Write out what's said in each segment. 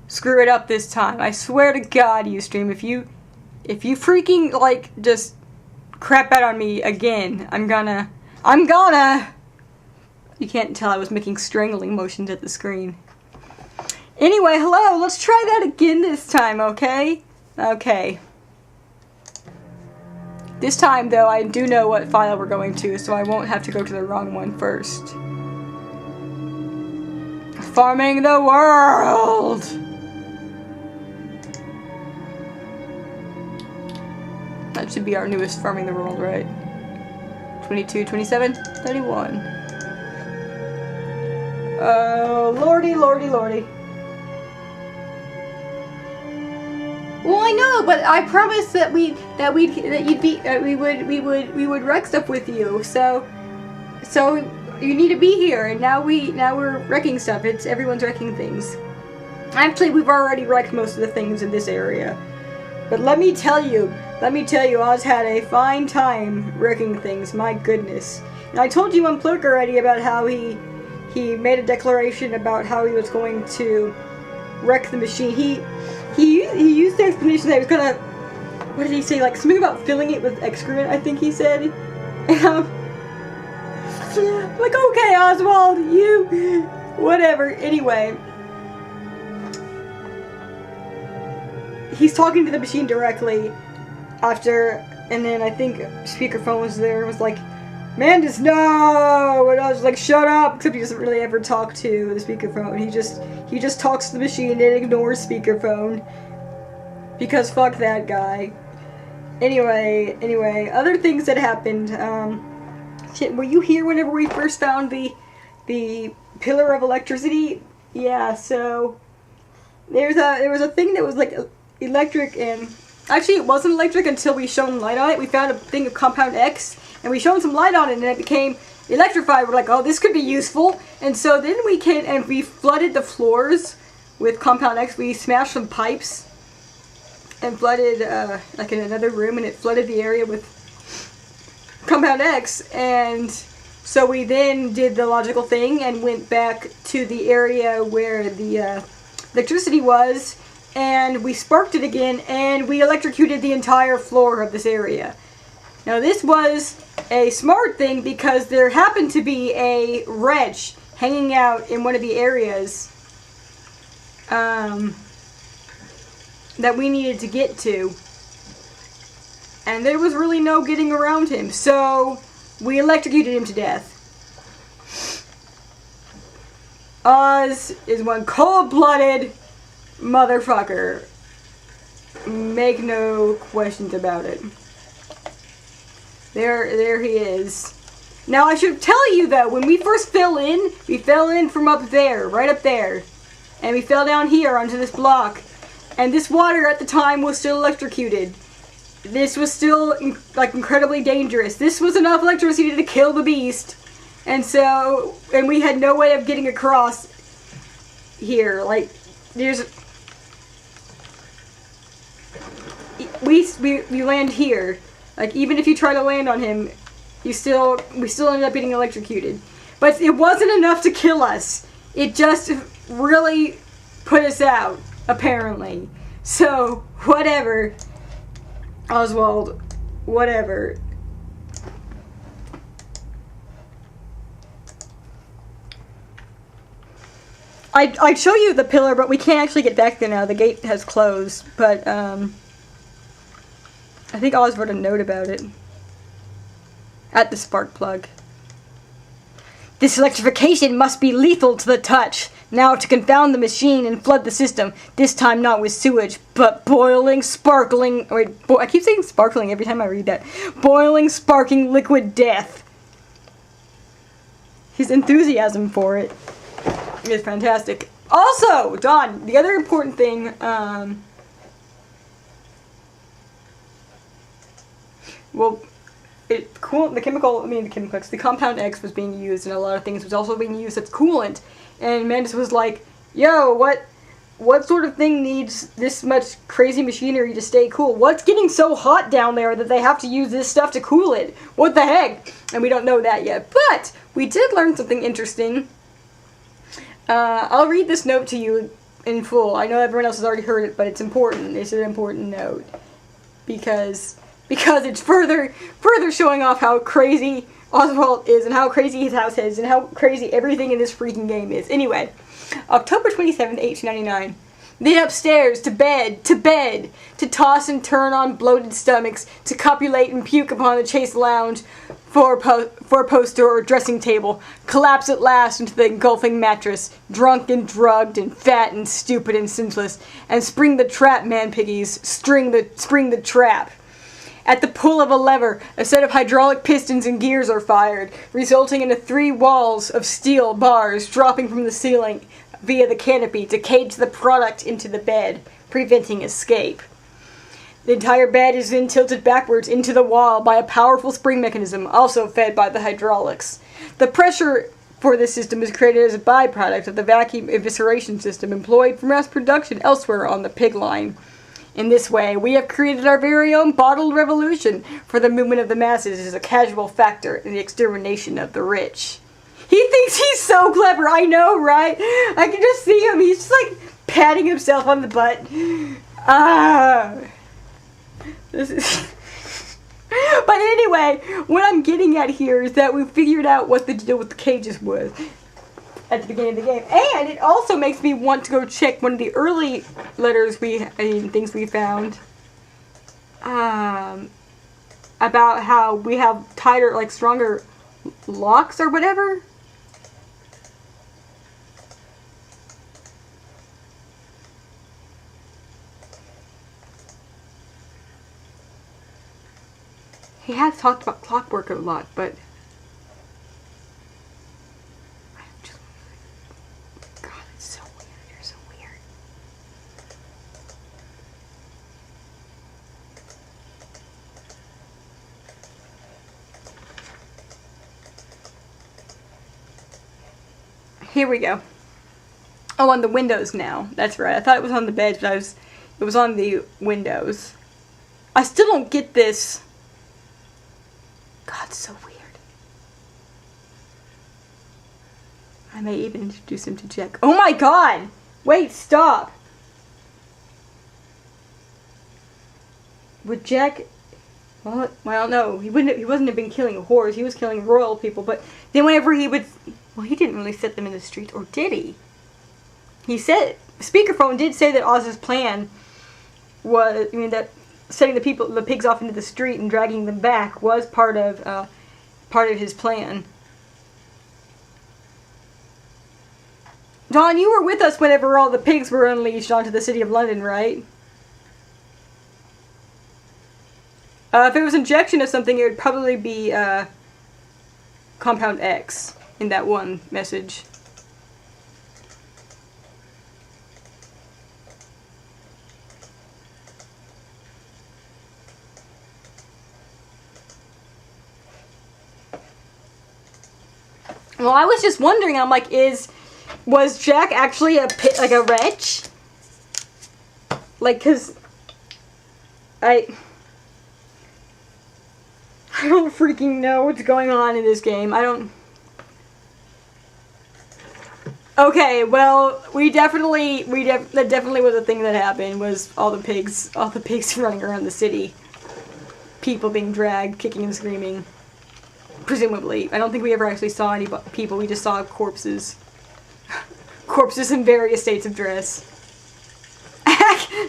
screw it up this time. I swear to God, Ustream, if you freaking, like, just crap out on me again, I'm gonna... You can't tell I was making strangling motions at the screen. Anyway, hello, let's try that again this time, okay? Okay. This time, though, I do know what file we're going to, so I won't have to go to the wrong one first. Farming the world! That should be our newest Farming the World, right? 22, 27, 31. Oh, lordy, lordy, lordy. Well, I know, but I promised that we would wreck stuff with you. So you need to be here, and now we're wrecking stuff. Everyone's wrecking things. Actually, we've already wrecked most of the things in this area. But let me tell you, Oz had a fine time wrecking things. My goodness. And I told you on Plurk already about how he made a declaration about how he was going to wreck the machine. He used the explanation that he was gonna, what did he say, like something about filling it with excrement, I think he said. And like, okay, Oswald, you, whatever. Anyway, he's talking to the machine directly after, and then I think speakerphone was there and was like, Mandus, no! And I was like, shut up! Except he doesn't really ever talk to the speakerphone. He just talks to the machine and ignores speakerphone. Because fuck that guy. Anyway, other things that happened. Shit, were you here whenever we first found the pillar of electricity? Yeah, so there was a thing that was like electric, and actually it wasn't electric until we shone light on it. We found a thing of compound X, and we shone some light on it, and it became electrified. We're like, oh, this could be useful. And so then we came and we flooded the floors with compound X. We smashed some pipes and flooded like in another room, and it flooded the area with compound X. And so we then did the logical thing and went back to the area where the electricity was, and we sparked it again, and we electrocuted the entire floor of this area. Now this was a smart thing because there happened to be a wrench hanging out in one of the areas that we needed to get to, and there was really no getting around him, so we electrocuted him to death. Oz is one cold-blooded motherfucker. Make no questions about it. There he is. Now I should tell you though, when we first fell in, we fell in from up there, right up there. And we fell down here onto this block. And this water at the time was still electrocuted. This was still like incredibly dangerous. This was enough electricity to kill the beast. And we had no way of getting across here. Like, we land here. Like, even if you try to land on him, we still ended up getting electrocuted. But it wasn't enough to kill us. It just really put us out, apparently. So, whatever. Oswald, whatever. I'd show you the pillar, but we can't actually get back there now. The gate has closed, but, I think Oz wrote a note about it. At the spark plug. This electrification must be lethal to the touch. Now to confound the machine and flood the system. This time not with sewage, but boiling, sparkling... Wait, I keep saying sparkling every time I read that. Boiling, sparking liquid death. His enthusiasm for it is fantastic. Also, Don, the other important thing, well, the compound X was being used, and a lot of things was also being used as coolant. And Mandus was like, yo, what sort of thing needs this much crazy machinery to stay cool? What's getting so hot down there that they have to use this stuff to cool it? What the heck? And we don't know that yet. But we did learn something interesting. I'll read this note to you in full. I know everyone else has already heard it, but it's important. It's an important note. Because it's further showing off how crazy Oswald is and how crazy his house is and how crazy everything in this freaking game is. Anyway, October 27th, 1899. Then upstairs, to bed, to toss and turn on bloated stomachs, to copulate and puke upon the chaise lounge, four-poster or dressing table, collapse at last into the engulfing mattress, drunk and drugged and fat and stupid and senseless, and spring the trap, man piggies, spring the trap. At the pull of a lever, a set of hydraulic pistons and gears are fired, resulting in 3 walls of steel bars dropping from the ceiling via the canopy to cage the product into the bed, preventing escape. The entire bed is then tilted backwards into the wall by a powerful spring mechanism, also fed by the hydraulics. The pressure for this system is created as a byproduct of the vacuum evisceration system employed for mass production elsewhere on the pig line. In this way, we have created our very own bottled revolution, for the movement of the masses is a casual factor in the extermination of the rich. He thinks he's so clever, I know, right? I can just see him, he's just like patting himself on the butt. This is... But anyway, what I'm getting at here is that we figured out what the deal with the cages was at the beginning of the game. And it also makes me want to go check one of the early letters things we found. About how we have tighter, like stronger locks or whatever. He has talked about clockwork a lot, but God, it's so weird. You're so weird. Here we go. Oh, on the windows now. That's right. I thought it was on the beds, but it was on the windows. I still don't get this. God, it's so weird. I may even introduce him to Jack. Oh my God! Wait, stop! Would Jack... Well, no. He wasn't have been killing whores. He was killing royal people. But then whenever he would... Well, he didn't really set them in the street. Or did he? He said... Speakerphone did say that Oz's plan was... I mean, that... setting the pigs off into the street and dragging them back was part of his plan. Don, you were with us whenever all the pigs were unleashed onto the city of London, right? If it was injection of something, it would probably be Compound X in that one message. Well, I was just wondering, I'm like, was Jack actually a wretch? Like, cause I don't freaking know what's going on in this game. Okay, well, that definitely was a thing that happened, was all the pigs running around the city. People being dragged, kicking and screaming. Presumably. I don't think we ever actually saw any people. We just saw corpses. Corpses in various states of dress.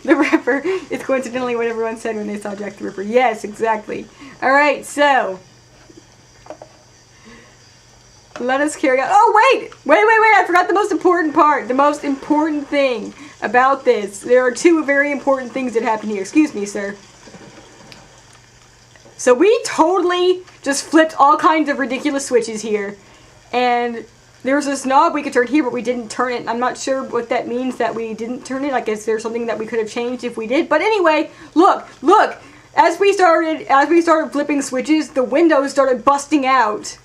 The Ripper is coincidentally what everyone said when they saw Jack the Ripper. Yes, exactly. Alright, so. Let us carry on. Oh, wait! Wait! I forgot the most important part. The most important thing about this. There are 2 very important things that happen here. Excuse me, sir. So we totally just flipped all kinds of ridiculous switches here. And there was this knob we could turn here, but we didn't turn it. I'm not sure what that means that we didn't turn it. I guess there's something that we could have changed if we did. But anyway, look! As we started flipping switches, the windows started busting out.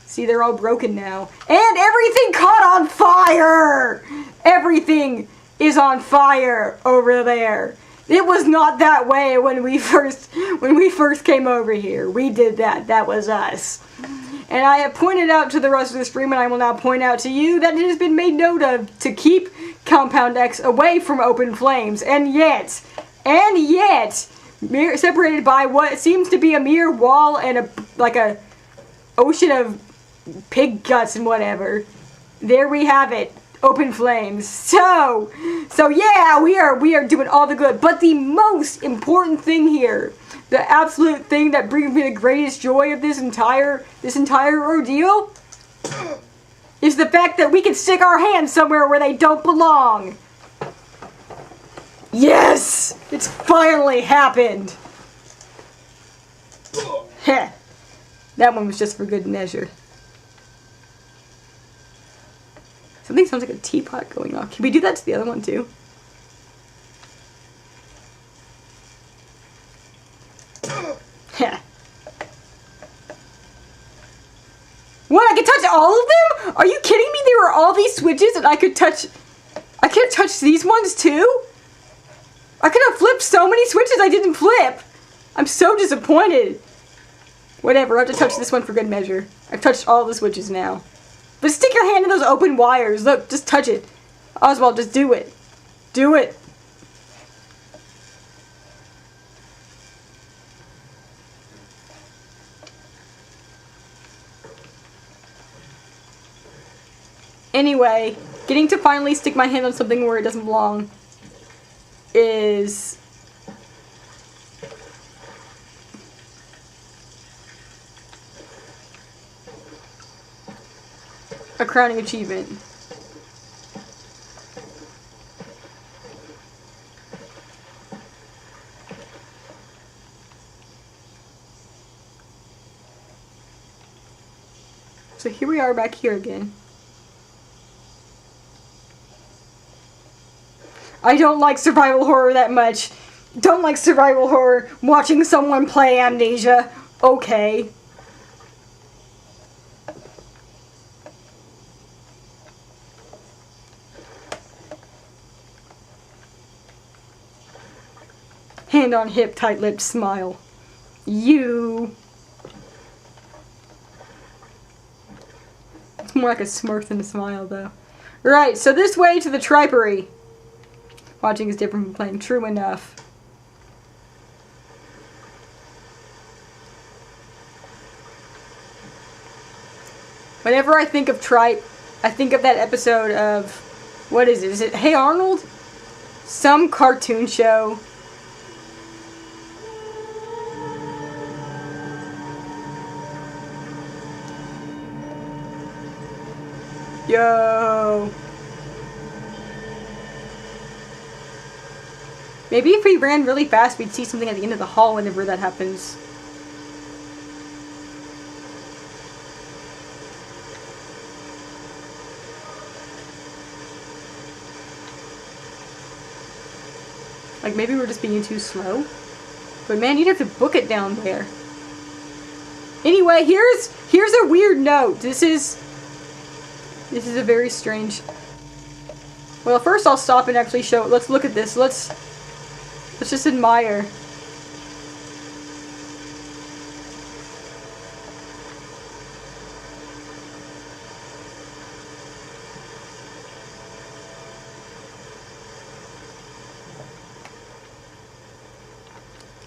See, they're all broken now. And everything caught on fire! Everything is on fire over there. It was not that way when we first came over here. We did that. That was us. And I have pointed out to the rest of the stream, and I will now point out to you that it has been made note of to keep Compound X away from open flames, and yet, separated by what seems to be a mere wall and a ocean of pig guts and whatever. There we have it. Open flames. So yeah, we are doing all the good. But the most important thing here, the absolute thing that brings me the greatest joy of this entire ordeal, is the fact that we can stick our hands somewhere where they don't belong. Yes! It's finally happened. Heh. That one was just for good measure. Something sounds like a teapot going off. Can we do that to the other one too? Heh. What? I could touch all of them? Are you kidding me? There were all these switches and I could touch these ones too? I could have flipped so many switches I didn't flip. I'm so disappointed. Whatever, I have to touch this one for good measure. I've touched all the switches now. But stick your hand in those open wires. Look, just touch it. Oswald, just do it. Do it. Anyway, getting to finally stick my hand on something where it doesn't belong is a crowning achievement. So here we are back here again. I don't like survival horror that much. Don't like survival horror. Watching someone play Amnesia. Okay. Hand on hip, tight-lipped smile. You. It's more like a smirk than a smile, though. Right, so this way to the tripery. Watching is different from playing. True enough. Whenever I think of tripe, I think of that episode of, what is it? Is it Hey Arnold? Some cartoon show. Yo. Maybe if we ran really fast, we'd see something at the end of the hall whenever that happens. Like, maybe we're just being too slow. But man, you'd have to book it down there. Anyway, here's a weird note. This is a very strange... Well, first I'll stop and actually show... Let's look at this. Let's just admire.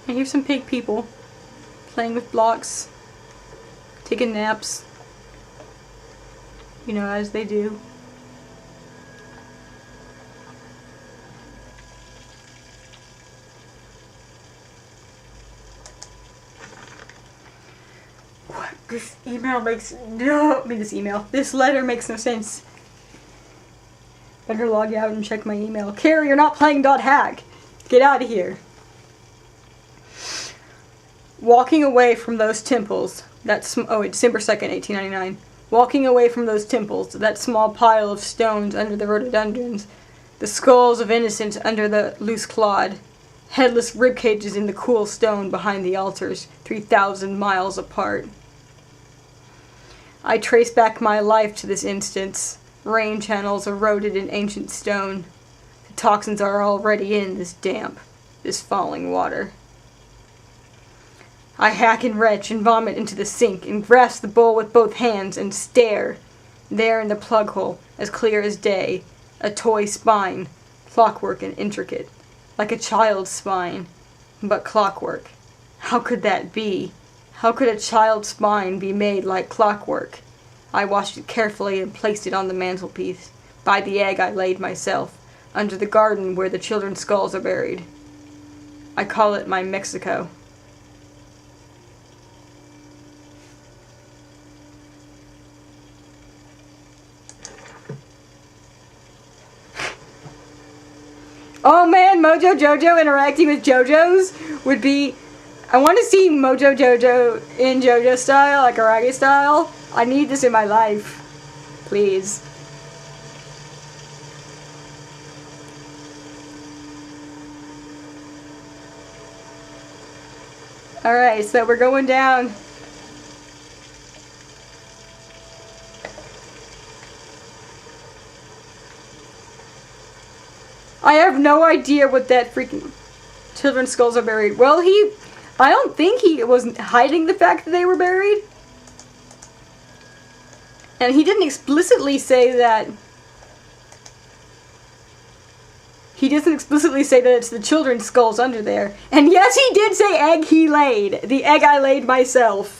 And here's some pig people playing with blocks, taking naps, you know, as they do. What? This email makes no... I mean, this letter makes no sense. Better log out and check my email. Carrie, you're not playing .hack. Get out of here. Walking away from those temples, December 2nd, 1899. Walking away from those temples, that small pile of stones under the rhododendrons, the skulls of innocents under the loose clod, headless ribcages in the cool stone behind the altars, 3,000 miles apart. I trace back my life to this instance, rain channels eroded in ancient stone. The toxins are already in this damp, this falling water. I hack and retch and vomit into the sink and grasp the bowl with both hands and stare. There in the plug hole, as clear as day, A toy spine, clockwork and intricate, like a child's spine, but clockwork. How could that be? How could a child's spine be made like clockwork? I washed it carefully and placed it on the mantelpiece, by the egg I laid myself, under the garden where the children's skulls are buried. I call it my Mexico. Oh man, Mojo Jojo interacting with JoJo's would be... I want to see Mojo Jojo in JoJo style, like Aragi style. I need this in my life. Please. Alright, so we're going down. I have no idea what that freaking children's skulls are buried. Well, I don't think he was hiding the fact that they were buried. And he didn't explicitly say that. He doesn't explicitly say that it's the children's skulls under there. And yes, he did say egg he laid. The egg I laid myself.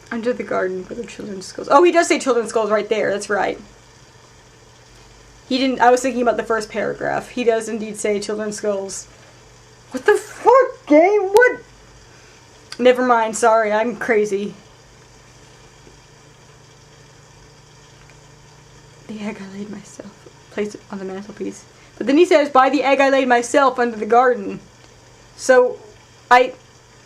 Under the garden where the children's skulls... Oh, he does say children's skulls right there. That's right. He didn't... I was thinking about the first paragraph. He does indeed say children's skulls. What the fuck, game? What? Never mind. Sorry, I'm crazy. The egg I laid myself. Placed it on the mantelpiece. But then he says, by the egg I laid myself under the garden. So,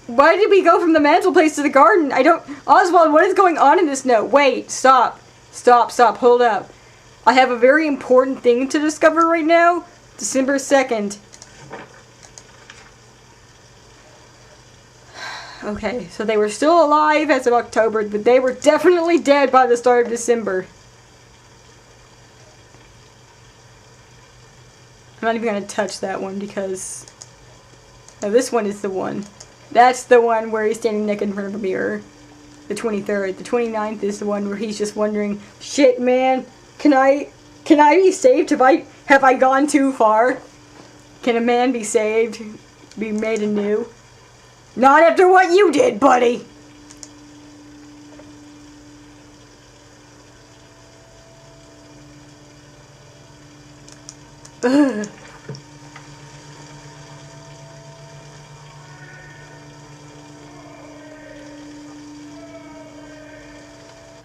why did we go from the mantelpiece to the garden? I don't... Oswald, what is going on in this note? Wait, stop. Stop, hold up. I have a very important thing to discover right now. December 2nd. Okay, so they were still alive as of October, but they were definitely dead by the start of December. I'm not even going to touch that one because... No, this one is the one. That's the one where he's standing naked in front of a mirror. The 23rd. The 29th is the one where he's just wondering, shit, man, can I be saved? Have I gone too far? Can a man be saved? Be made anew? Not after what you did, buddy! Ugh.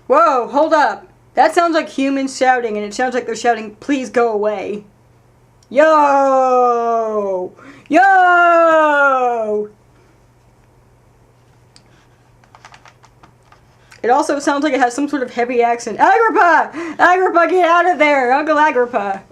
Whoa, hold up. That sounds like humans shouting, and it sounds like they're shouting, please go away. Yo! Yo! It also sounds like it has some sort of heavy accent. Agrippa! Agrippa, get out of there! Uncle Agrippa!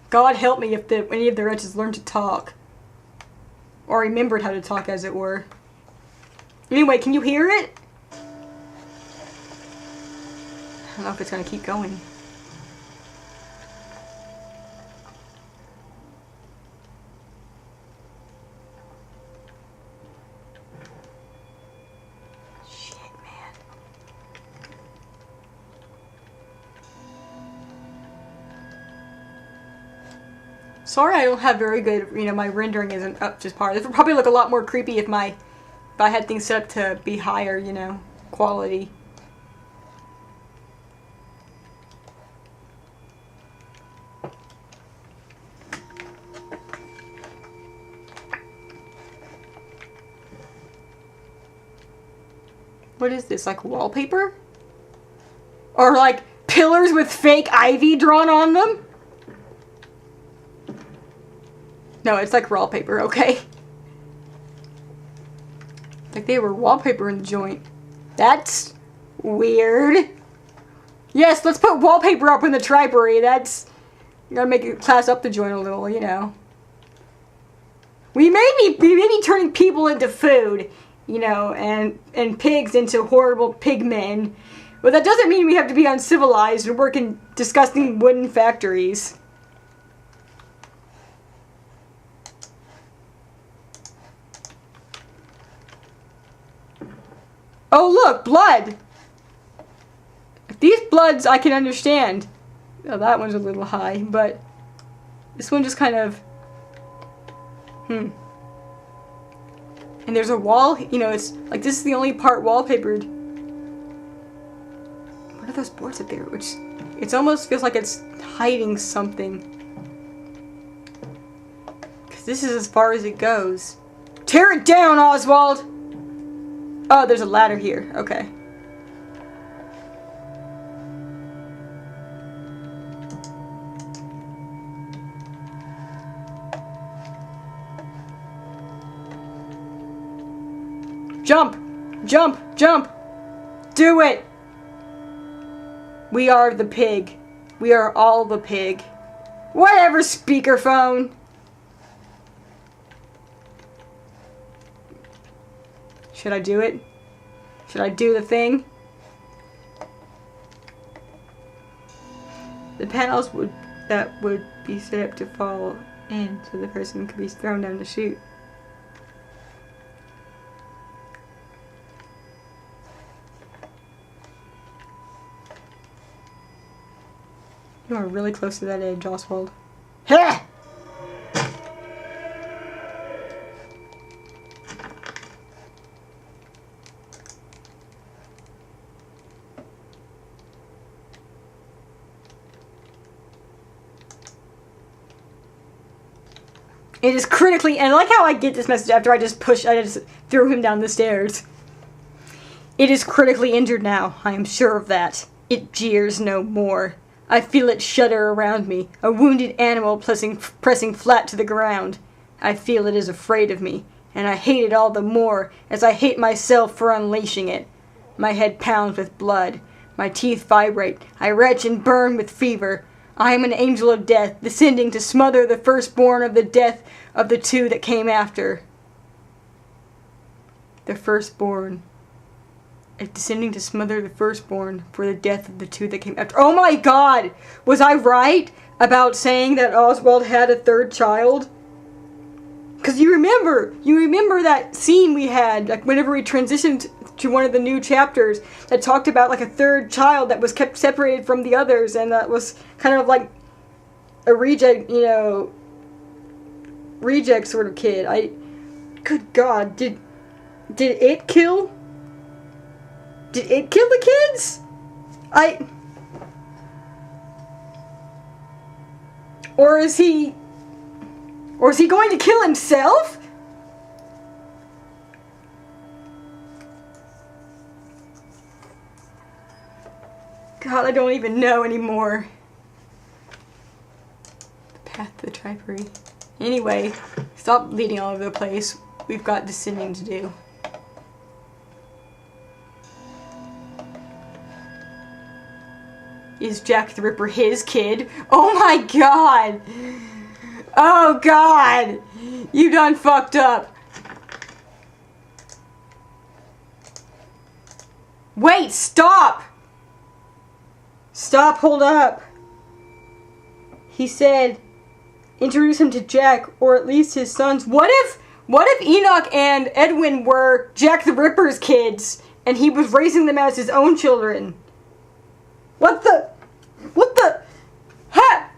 God help me if any of the wretches learned to talk. Or remembered how to talk, as it were. Anyway, can you hear it? I don't know if it's going to keep going. Sorry I don't have very good, my rendering isn't up to par. This would probably look a lot more creepy if I had things set up to be higher, quality. What is this, like wallpaper? Or like pillars with fake ivy drawn on them? No, it's like wallpaper, okay? Like they were wallpaper in the joint. That's weird. Yes, let's put wallpaper up in the tripery. That's... gotta make it class up the joint a little, We may be turning people into food, and pigs into horrible pig men But that doesn't mean we have to be uncivilized and work in disgusting wooden factories. Oh look, blood! These bloods I can understand. Oh, that one's a little high, but this one just kind of... And there's a wall, you know, it's like this is the only part wallpapered. What are those boards up there? Which, it almost feels like it's hiding something. Because this is as far as it goes. Tear it down, Oswald! Oh, there's a ladder here. Okay. Jump! Jump! Jump! Do it! We are the pig. We are all the pig. Whatever, speakerphone! Should I do it? Should I do the thing? The panels would be set up to fall in so the person could be thrown down the chute. You are really close to that edge, Oswald. Ha! It is critically, and I like how I get this message after I just threw him down the stairs. It is critically injured now, I am sure of that. It jeers no more. I feel it shudder around me, a wounded animal pressing flat to the ground. I feel it is afraid of me, and I hate it all the more as I hate myself for unleashing it. My head pounds with blood. My teeth vibrate. I retch and burn with fever. I am an angel of death, descending to smother the firstborn of the death of the two that came after. The firstborn. Descending to smother the firstborn for the death of the two that came after. Oh my god! Was I right about saying that Oswald had a third child? Because you remember that scene we had, like whenever we transitioned to one of the new chapters that talked about like a third child that was kept separated from the others, and that was kind of like a reject, you know, reject sort of kid. Good god, did it kill? Did it kill the kids? Or is he going to kill himself? God, I don't even know anymore. The path to the Tripery. Anyway, stop leading all over the place. We've got descending to do. Is Jack the Ripper his kid? Oh my god! Oh god! You done fucked up. Wait, stop! Stop, hold up. He said, introduce him to Jack, or at least his sons. What if Enoch and Edwin were Jack the Ripper's kids, and he was raising them as his own children? What the? Ha!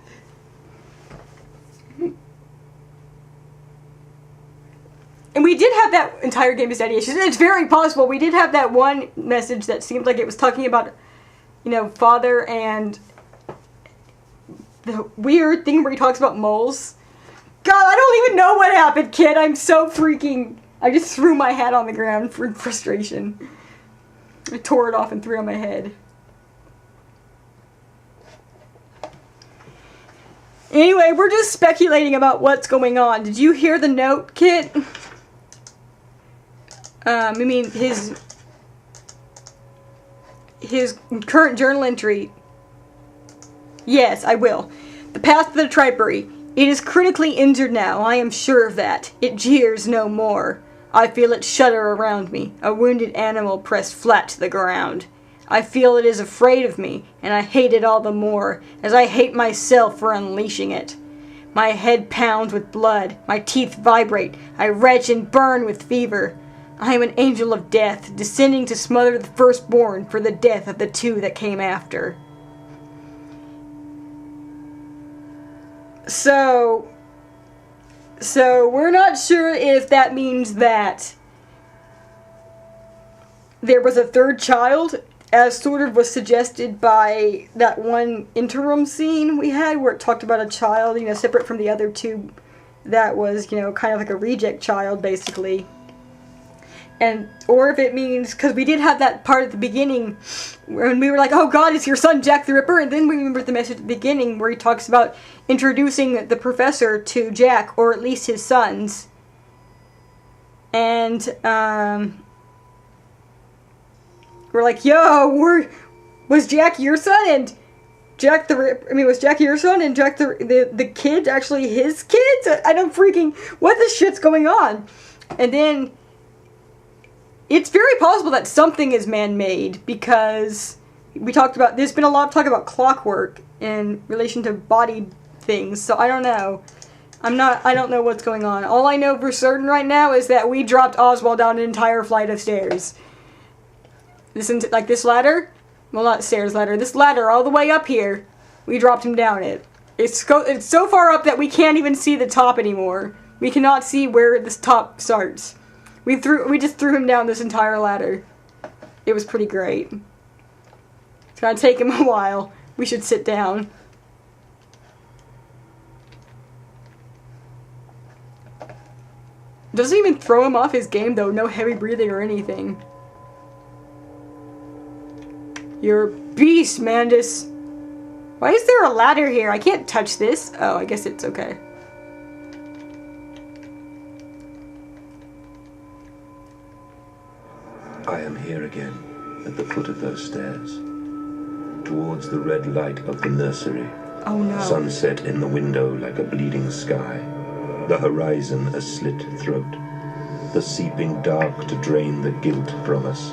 And we did have that entire game of daddy issues. It's very possible. We did have that one message that seemed like it was talking about, you know, father and the weird thing where he talks about moles. God, I don't even know what happened, kid. I'm so freaking... I just threw my hat on the ground for frustration. I tore it off and threw it on my head. Anyway, we're just speculating about what's going on. Did you hear the note, Kit? I mean, his current journal entry. Yes, I will. The path to the Tripery. It is critically injured now, I am sure of that. It jeers no more. I feel it shudder around me, a wounded animal pressed flat to the ground. I feel it is afraid of me, and I hate it all the more, as I hate myself for unleashing it. My head pounds with blood, my teeth vibrate, I retch and burn with fever. I am an angel of death, descending to smother the firstborn for the death of the two that came after. So we're not sure if that means that there was a third child, as sort of was suggested by that one interim scene we had where it talked about a child, separate from the other two that was, kind of like a reject child, basically. Or if it means, because we did have that part at the beginning when we were like, oh God, it's your son Jack the Ripper, and then we remembered the message at the beginning where he talks about introducing the professor to Jack, or at least his sons. And, we're like, yo, was Jack your son? And Jack the Ripper, was Jack your son and Jack the kids actually his kids? I don't freaking, what the shit's going on? And then it's very possible that something is man-made, because we talked about, there's been a lot of talk about clockwork in relation to body things, so I don't know. I don't know what's going on. All I know for certain right now is that we dropped Oswald down an entire flight of stairs. This ladder? Well, not stairs ladder. This ladder all the way up here, we dropped him down it. It's so far up that we can't even see the top anymore. We cannot see where this top starts. We just threw him down this entire ladder. It was pretty great. It's gonna take him a while. We should sit down. Doesn't even throw him off his game though. No heavy breathing or anything. You're a beast, Mandus. Why is there a ladder here? I can't touch this. Oh, I guess it's okay. I am here again, at the foot of those stairs, towards the red light of the nursery. Oh no. Sunset in the window like a bleeding sky, the horizon a slit throat, the seeping dark to drain the guilt from us.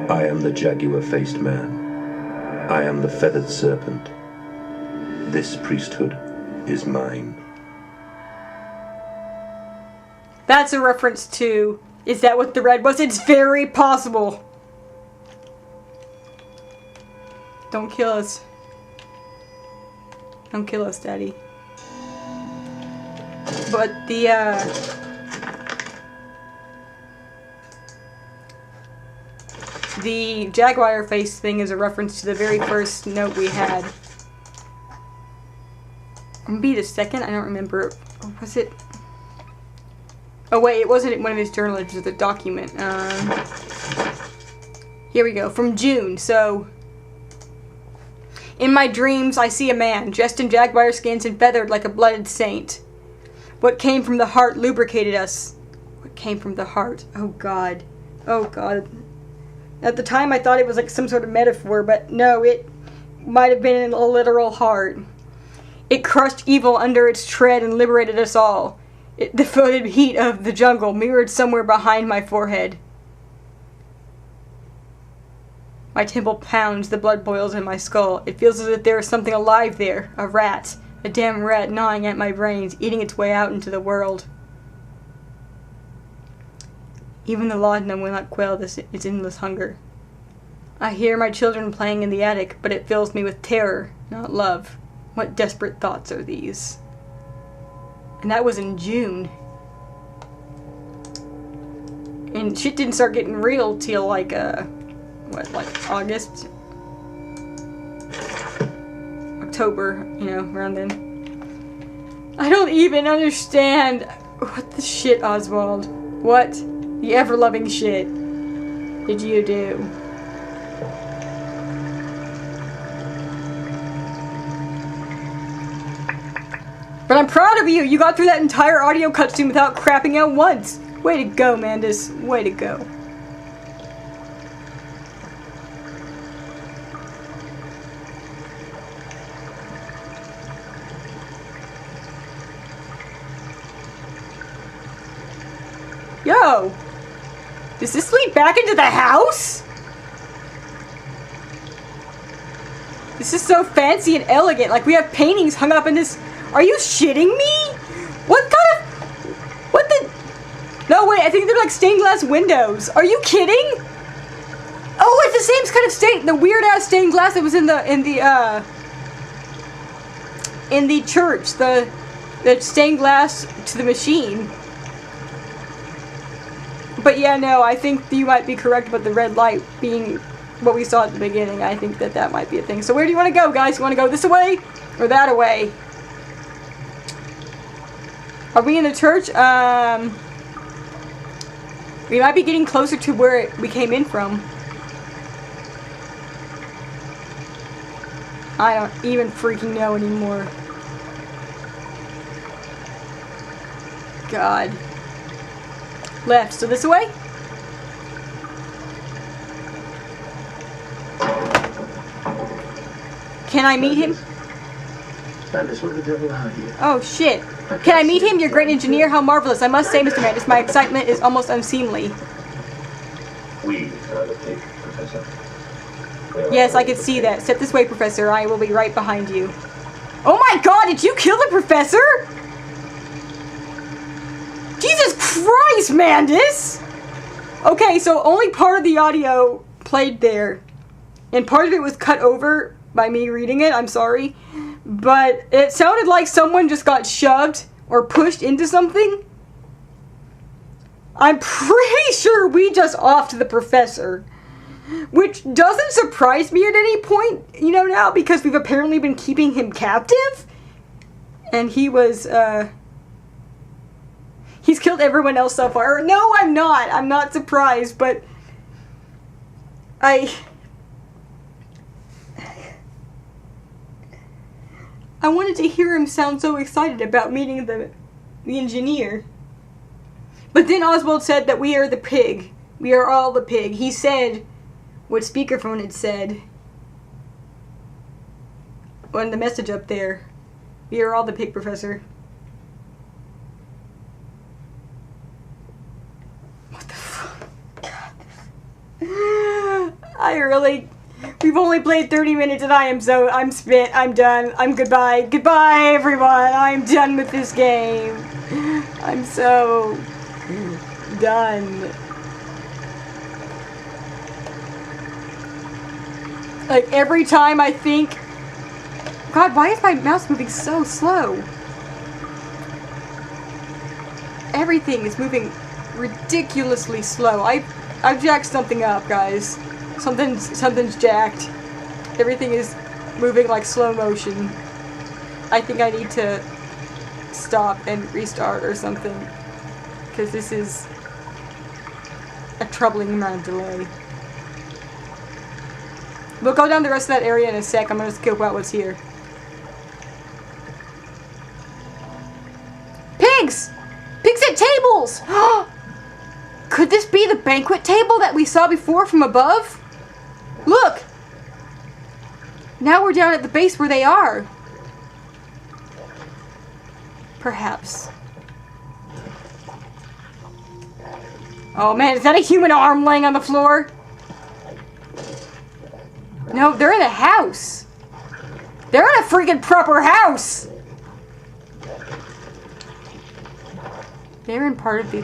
I am the jaguar-faced man. I am the feathered serpent. This priesthood is mine. That's a reference to... Is that what the red was? It's very possible. Don't kill us. Don't kill us, Daddy. But the jaguar face thing is a reference to the very first note we had. Maybe the second? I don't remember. Or was it? Oh wait, it wasn't one of his journals, it was the document. Here we go, from June. So, in my dreams, I see a man, dressed in jaguar skins and feathered like a blooded saint. What came from the heart lubricated us. What came from the heart? Oh God. Oh God. At the time, I thought it was like some sort of metaphor, but no, it might have been a literal heart. It crushed evil under its tread and liberated us all. The devoted heat of the jungle mirrored somewhere behind my forehead. My temple pounds, the blood boils in my skull. It feels as if there is something alive there. A rat. A damn rat gnawing at my brains, eating its way out into the world. Even the laudanum will not quell its endless hunger. I hear my children playing in the attic, but it fills me with terror, not love. What desperate thoughts are these? And that was in June. And shit didn't start getting real till like August? October, around then. I don't even understand. What the shit, Oswald? What the ever-loving shit did you do? But I'm proud of you! You got through that entire audio cutscene without crapping out once! Way to go, Mandus. Way to go. Yo! Does this lead back into the house? This is so fancy and elegant. Like, we have paintings hung up in this. Are you shitting me? What kind of... What the... No, wait, I think they're like stained glass windows. Are you kidding? Oh, it's the same kind of the weird-ass stained glass that was in the church. The stained glass to the machine. But yeah, no, I think you might be correct about the red light being what we saw at the beginning. I think that might be a thing. So where do you want to go, guys? You want to go this way or that way? Are we in the church? We might be getting closer to where we came in from. I don't even freaking know anymore. God. Left, so this way? Can I meet him? Oh shit. Can I meet him? You're a great engineer. How marvelous. I must say, Mr. Mantis, my excitement is almost unseemly. Professor. Yes, I can see that. Step this way, Professor. I will be right behind you. Oh my god, did you kill the Professor? Jesus Christ, Mandis! Okay, so only part of the audio played there. And part of it was cut over by me reading it, I'm sorry. But it sounded like someone just got shoved or pushed into something. I'm pretty sure we just offed the Professor. Which doesn't surprise me at any point, you know, now, because we've apparently been keeping him captive. And he was, he's killed everyone else so far. No, I'm not. I'm not surprised, but I wanted to hear him sound so excited about meeting the engineer. But then Oswald said that we are the pig. We are all the pig. He said what speakerphone had said on the message up there. We are all the pig, Professor. What the fuck? God. We've only played 30 minutes and I'm spent. I'm done. Goodbye. Goodbye, everyone. I'm done with this game. I'm so done. Like, every time I think... God, why is my mouse moving so slow? Everything is moving ridiculously slow. I've jacked something up, guys. Something's jacked. Everything is moving like slow motion. I think I need to stop and restart or something. Because this is a troubling amount of delay. We'll go down the rest of that area in a sec. I'm going to scope out what's here. Pigs! Pigs at tables! Could this be the banquet table that we saw before from above? Look! Now we're down at the base where they are. Perhaps. Oh man, is that a human arm laying on the floor? No, they're in a house. They're in a freaking proper house. They're in part of the...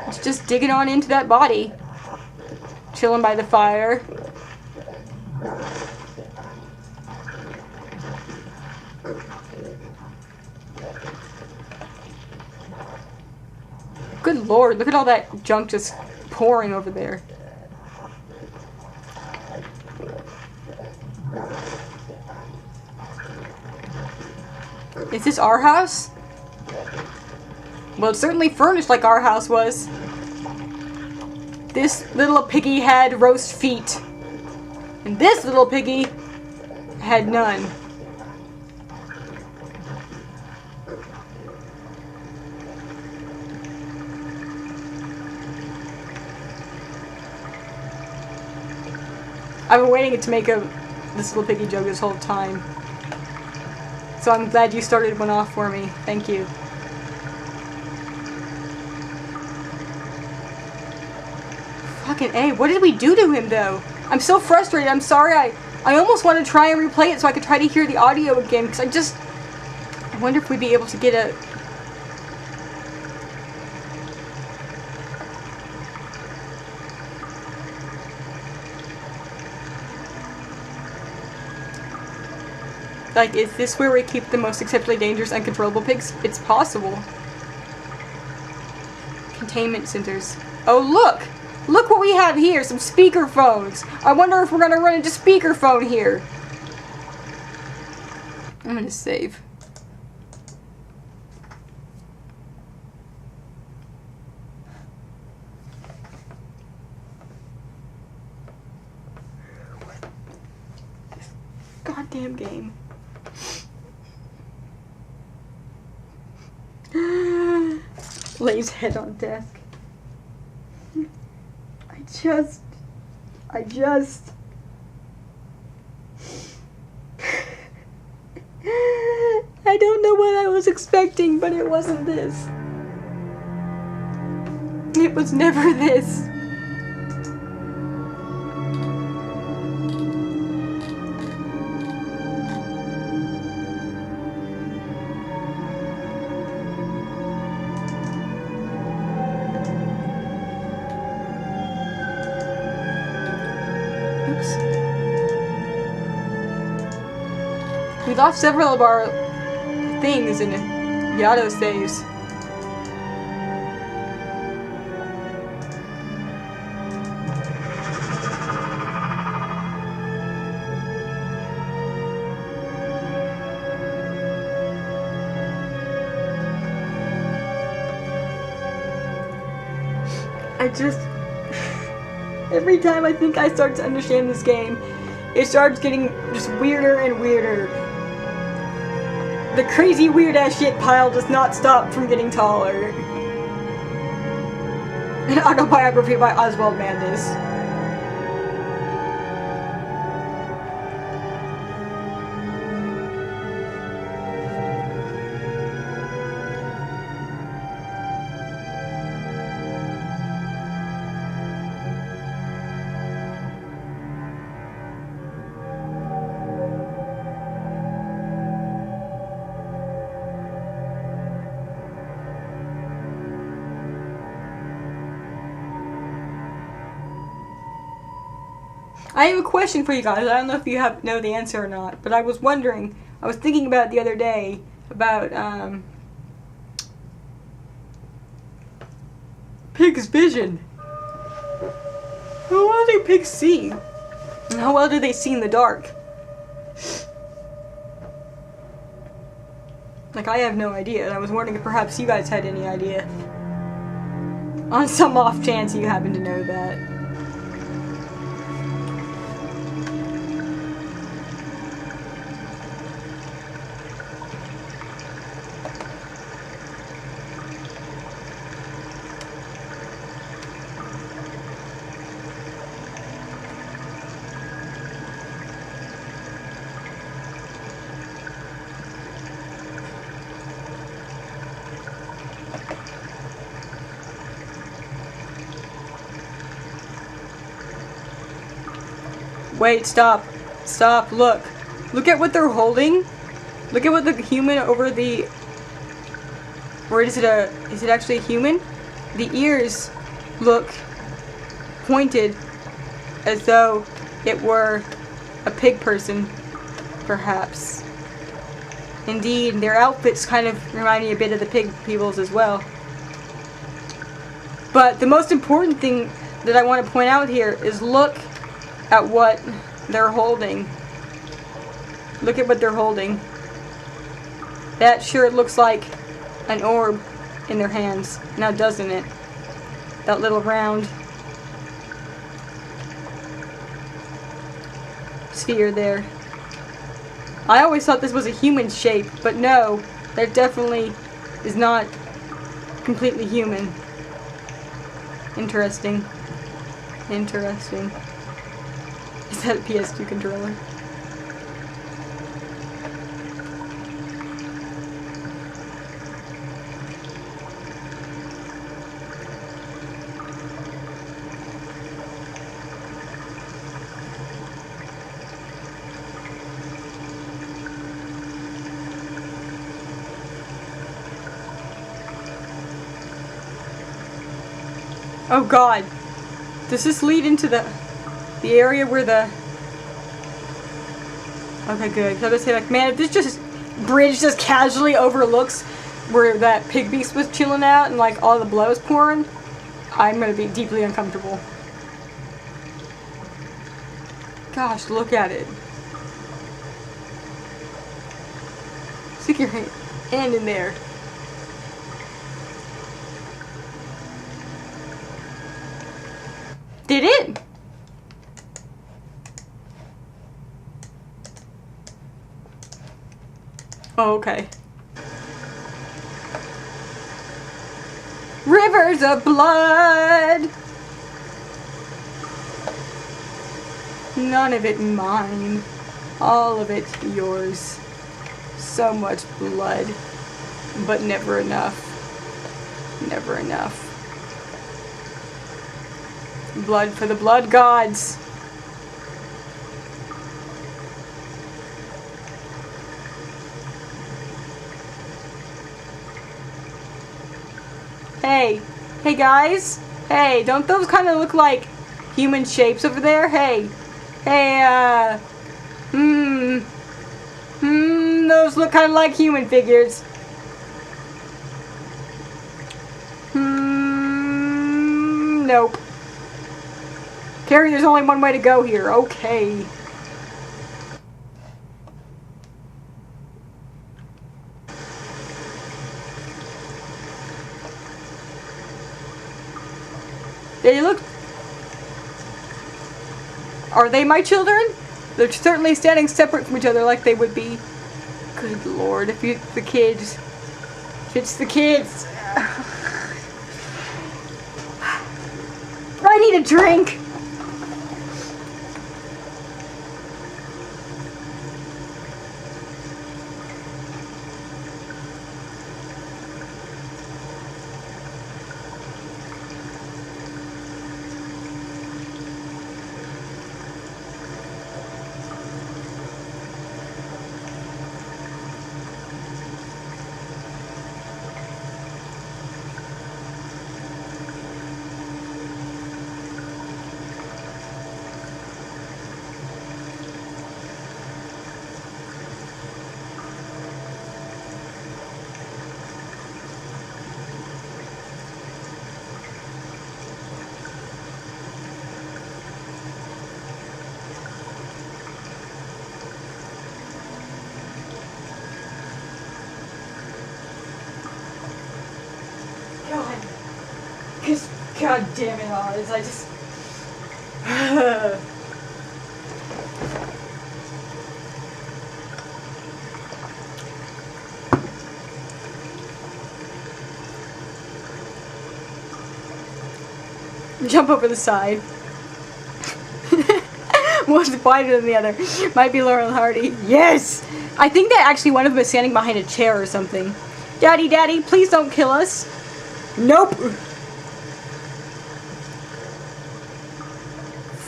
It's just digging on into that body. Chilling by the fire. Good lord, look at all that junk just pouring over there. Is this our house? Well, it's certainly furnished like our house was. This little piggy had roast feet. And this little piggy had none. I've been waiting to make this little piggy joke this whole time. So I'm glad you started one off for me. Thank you. Fucking A, what did we do to him though? I'm so frustrated. I'm sorry. I almost want to try and replay it so I could try to hear the audio again, because I wonder if we'd be able to get a... Like, is this where we keep the most exceptionally dangerous, uncontrollable pigs? It's possible. Containment centers. Oh, look! Look what we have here! Some speakerphones! I wonder if we're gonna run into speakerphone here! I'm gonna save. This goddamn game. Lays head on desk. I just I don't know what I was expecting, but it wasn't this. It was never this. We lost several of our things in the auto saves. Every time I think I start to understand this game, it starts getting just weirder and weirder. The crazy weird ass shit pile does not stop from getting taller. An autobiography by Oswald Mandis. I have a question for you guys. I don't know if you know the answer or not, but I was wondering, I was thinking about it the other day, about, pigs' vision. How well do pigs see? And how well do they see in the dark? Like, I have no idea, and I was wondering if perhaps you guys had any idea. On some off chance you happen to know that. Wait, stop. Stop, look. Look at what they're holding. Look at what the human over the... Or is it actually a human? The ears look pointed as though it were a pig person, perhaps. Indeed, their outfits kind of remind me a bit of the pig people's as well. But the most important thing that I want to point out here is look at what they're holding. Look at what they're holding. That sure looks like an orb in their hands. Now doesn't it? That little round sphere there. I always thought this was a human shape, but no, that definitely is not completely human. Interesting. Interesting. Is that a PS2 controller? Oh god. Does this lead into the area where the... Okay, good. 'Cause I was say, like, man, if this just bridge just casually overlooks where that pig beast was chilling out and like all the blood is pouring, I'm gonna be deeply uncomfortable. Gosh, look at it. Stick your hand in there. Did it? Oh, okay. Rivers of blood! None of it mine. All of it yours. So much blood. But never enough. Never enough. Blood for the blood gods. Hey. Hey guys. Hey, don't those kind of look like human shapes over there? Hey. Hey, those look kind of like human figures. Nope. Carrie, there's only one way to go here. Okay. They look... Are they my children? They're certainly standing separate from each other like they would be. Good lord, if it's the kids. If it's the kids. I need a drink! God damn it, Oz. I just... Jump over the side. One's wider than the other. Might be Laurel and Hardy. Yes! I think that actually one of them is standing behind a chair or something. Daddy, Daddy, please don't kill us. Nope!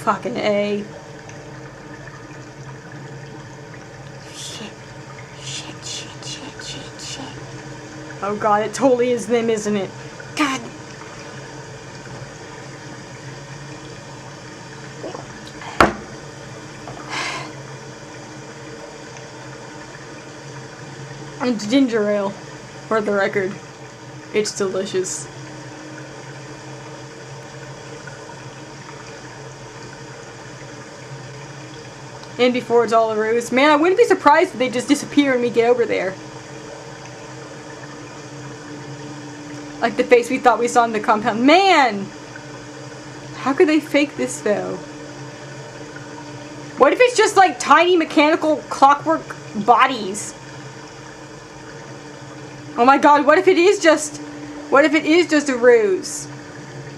Fucking A. Shit. Shit, shit, shit, shit, shit. Oh god, it totally is them, isn't it? God. And ginger ale, for the record. It's delicious. And before it's all a ruse. Man, I wouldn't be surprised if they just disappear and we get over there. Like the face we thought we saw in the compound. Man! How could they fake this though? What if it's just like tiny mechanical clockwork bodies? Oh my god, what if it is just... What if it is just a ruse?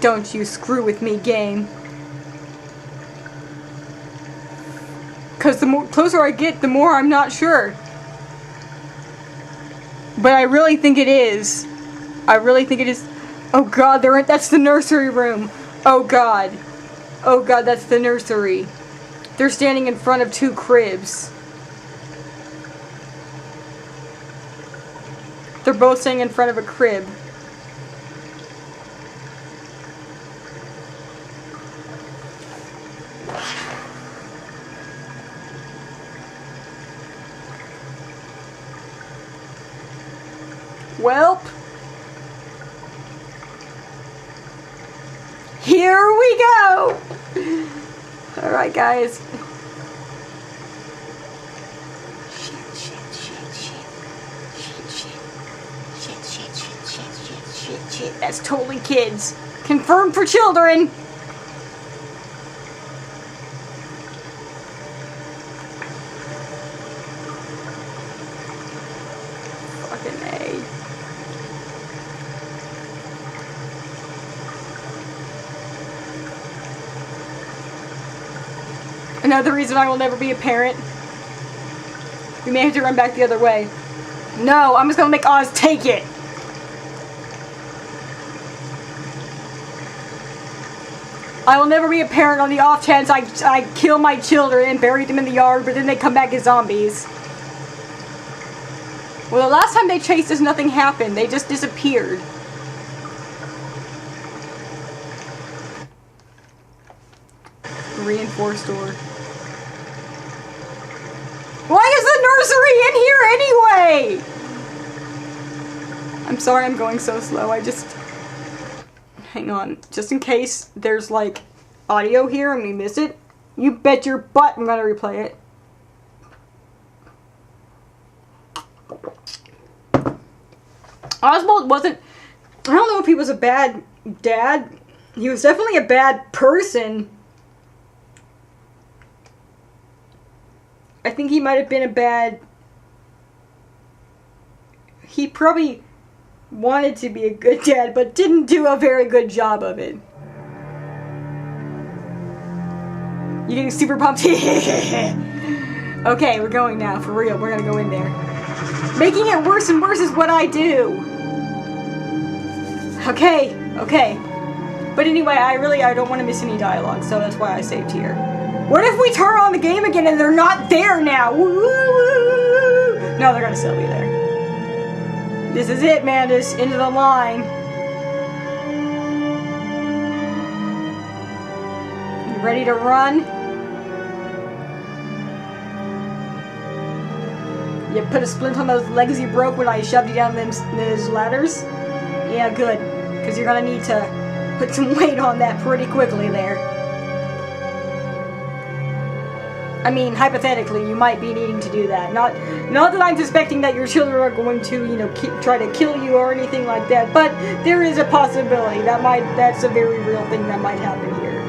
Don't you screw with me, game. Because the closer I get, the more I'm not sure. But I really think it is. I really think it is. Oh god, that's the nursery room. Oh god. Oh god, that's the nursery. They're standing in front of 2 cribs. They're both standing in front of a crib. Welp. Here we go! Alright, guys. Shit. That's totally kids. Confirmed for children! Fucking A. Another reason I will never be a parent. We may have to run back the other way. No, I'm just gonna make Oz take it. I will never be a parent on the off chance I kill my children and bury them in the yard, but then they come back as zombies. Well, the last time they chased us, nothing happened. They just disappeared. Reinforced door. Why is the nursery in here anyway? I'm sorry I'm going so slow. Hang on. Just in case there's like audio here and we miss it. You bet your butt I'm gonna replay it. Oswald wasn't... I don't know if he was a bad dad. He was definitely a bad person. I think he might have been a bad... He probably wanted to be a good dad, but didn't do a very good job of it. You getting super pumped? Okay, we're going now, for real. We're gonna go in there. Making it worse and worse is what I do. Okay. But anyway, I don't want to miss any dialogue, so that's why I saved here. What if we turn on the game again and they're not there now? Woo! No, they're gonna still be there. This is it, Mandus. Into the line. You ready to run? You put a splint on those legs you broke when I shoved you down those ladders? Yeah, good. Because you're gonna need to put some weight on that pretty quickly there. I mean, hypothetically, you might be needing to do that. Not that I'm suspecting that your children are going to, you know, try to kill you or anything like that, but there is a possibility. That's a very real thing that might happen here.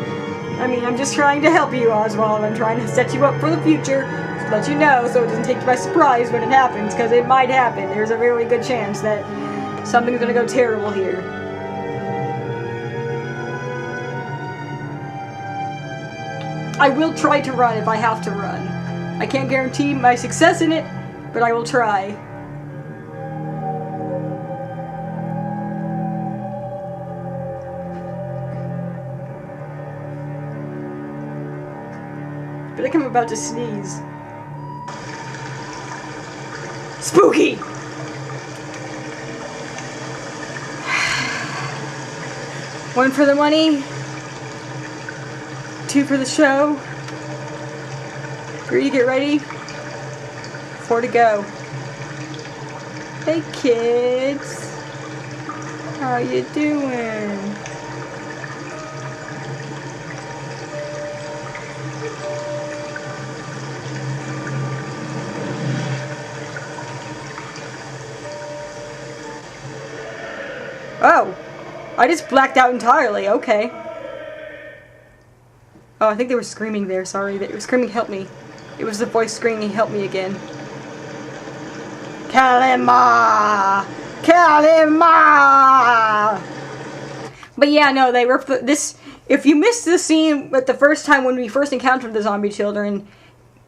I mean, I'm just trying to help you, Oswald. I'm trying to set you up for the future, to let you know so it doesn't take you by surprise when it happens, because it might happen. There's a very good chance that something's gonna go terrible here. I will try to run if I have to run. I can't guarantee my success in it, but I will try. I feel like I'm about to sneeze. Spooky! One for the money. 2 for the show. 3 to get ready. 4 to go. Hey kids. How you doing? Oh. I just blacked out entirely. Okay. Oh, I think they were screaming there, sorry. They were screaming, help me. It was the voice screaming, help me again. Kalima! Kalima! But yeah, no, they were... This... If you missed the scene at the first time when we first encountered the zombie children,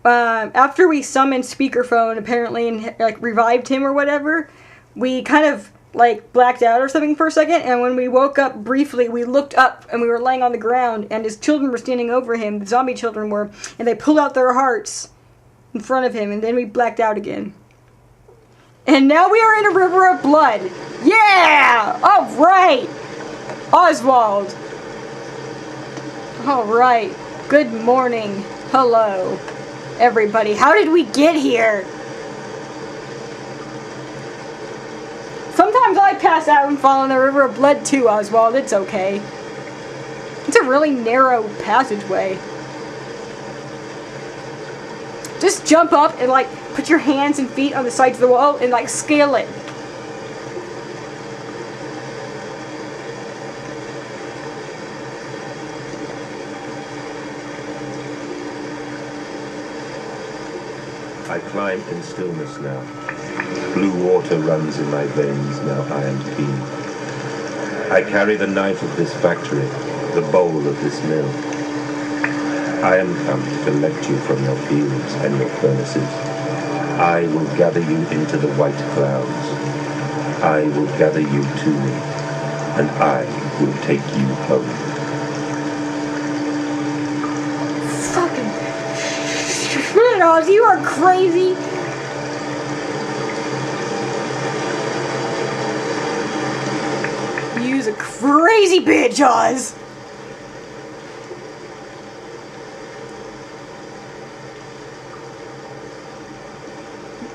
after we summoned Speakerphone, apparently, and like revived him or whatever, we kind of like blacked out or something for a second, and when we woke up briefly, we looked up and we were laying on the ground, and his children were standing over him, the zombie children were, and they pulled out their hearts in front of him, and then we blacked out again. And now we are in a river of blood. Yeah! Alright! Oswald! Alright. Good morning. Hello, everybody. How did we get here? Sometimes I pass out and fall in the river of blood too, Oswald. It's okay. It's a really narrow passageway. Just jump up and like put your hands and feet on the sides of the wall and like scale it. I climb in stillness now. Blue water runs in my veins, now I am clean. I carry the knife of this factory, the bowl of this mill. I am come to collect you from your fields and your furnaces. I will gather you into the white clouds. I will gather you to me, and I will take you home. Fucking shit, Oz, you are crazy. You's a crazy bitch, Oz.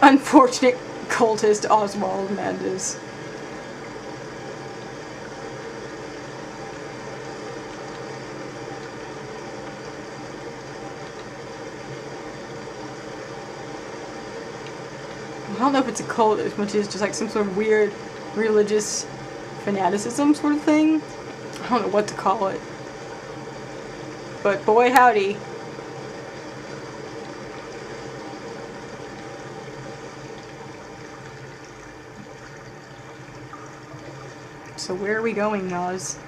Unfortunate cultist Oswald Mendes. I don't know if it's a cult as much as just like some sort of weird religious fanaticism sort of thing. I don't know what to call it. But boy howdy. So where are we going, Oz?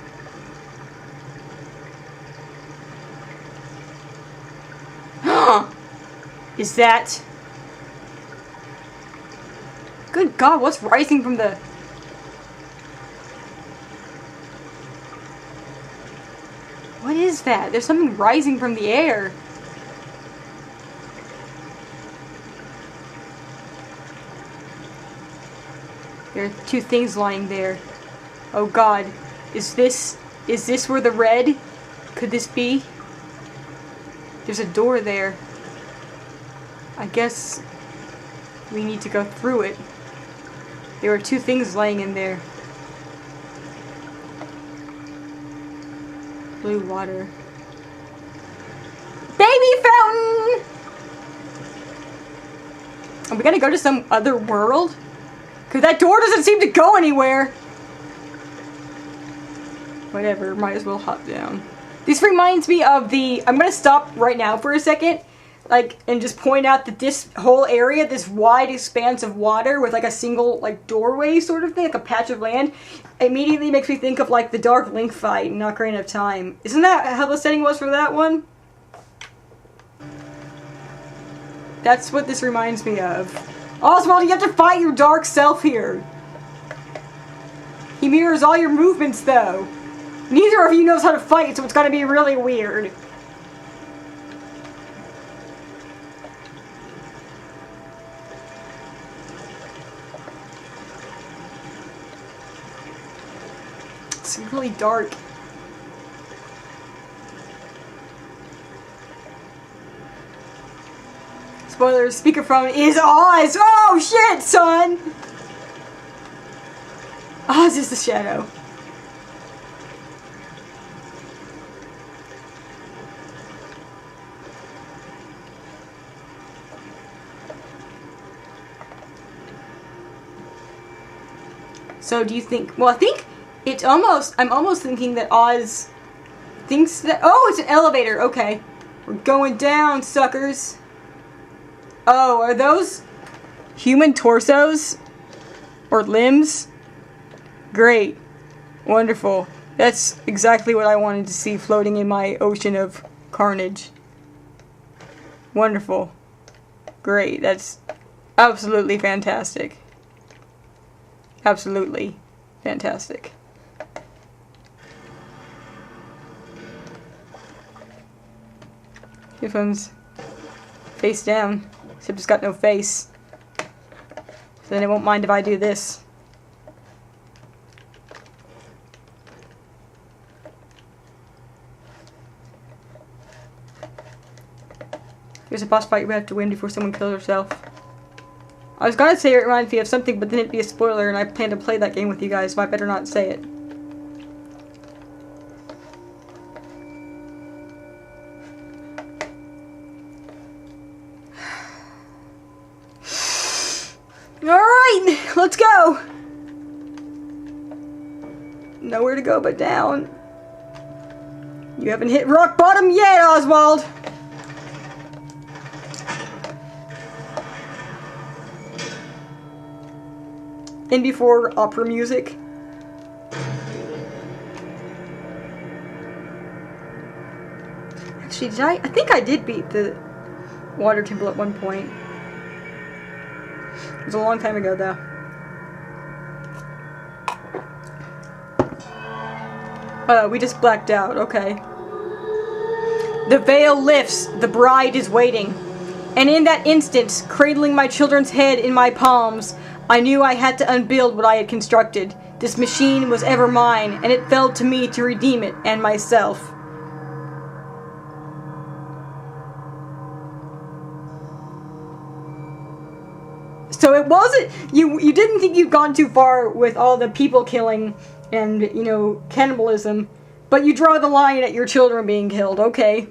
Is that... Good God, what's rising from the... What is that? There's something rising from the air. There are two things lying there. Oh God, is this where the red? Could this be? There's a door there. I guess we need to go through it. There are two things laying in there. Blue water. Baby fountain! Are we gonna go to some other world? Cause that door doesn't seem to go anywhere. Whatever, might as well hop down. This reminds me of the... I'm gonna stop right now for a second. Like, and just point out that this whole area, this wide expanse of water with like a single like doorway sort of thing, like a patch of land, immediately makes me think of like the Dark Link fight in Ocarina of Time. Isn't that how the setting was for that one? That's what this reminds me of. Oswald, you have to fight your dark self here. He mirrors all your movements though. Neither of you knows how to fight, so it's gonna be really weird. It's really dark. Spoilers, speakerphone is Oz! Oh shit, son! Oz is the shadow. So do you think... Well, I think it's almost... I'm almost thinking that Oz thinks that... Oh, it's an elevator. Okay. We're going down, suckers. Oh, are those human torsos? Or limbs? Great. Wonderful. That's exactly what I wanted to see floating in my ocean of carnage. Wonderful. great. That's absolutely fantastic. Absolutely fantastic. This one's face down, except it's got no face. So then it won't mind if I do this. There's a boss fight we have to win before someone kills herself. I was gonna say it reminds me of something, but then it'd be a spoiler, and I plan to play that game with you guys, so I better not say it. Alright, let's go! Nowhere to go but down. You haven't hit rock bottom yet, Oswald! In before opera music. Actually, I think I did beat the water temple at one point. It was a long time ago, though. We just blacked out. Okay. The veil lifts. The bride is waiting. And in that instant, cradling my children's head in my palms, I knew I had to unbuild what I had constructed. This machine was ever mine, and it fell to me to redeem it and myself. So it wasn't, you didn't think you'd gone too far with all the people killing and, you know, cannibalism, but you draw the line at your children being killed, okay.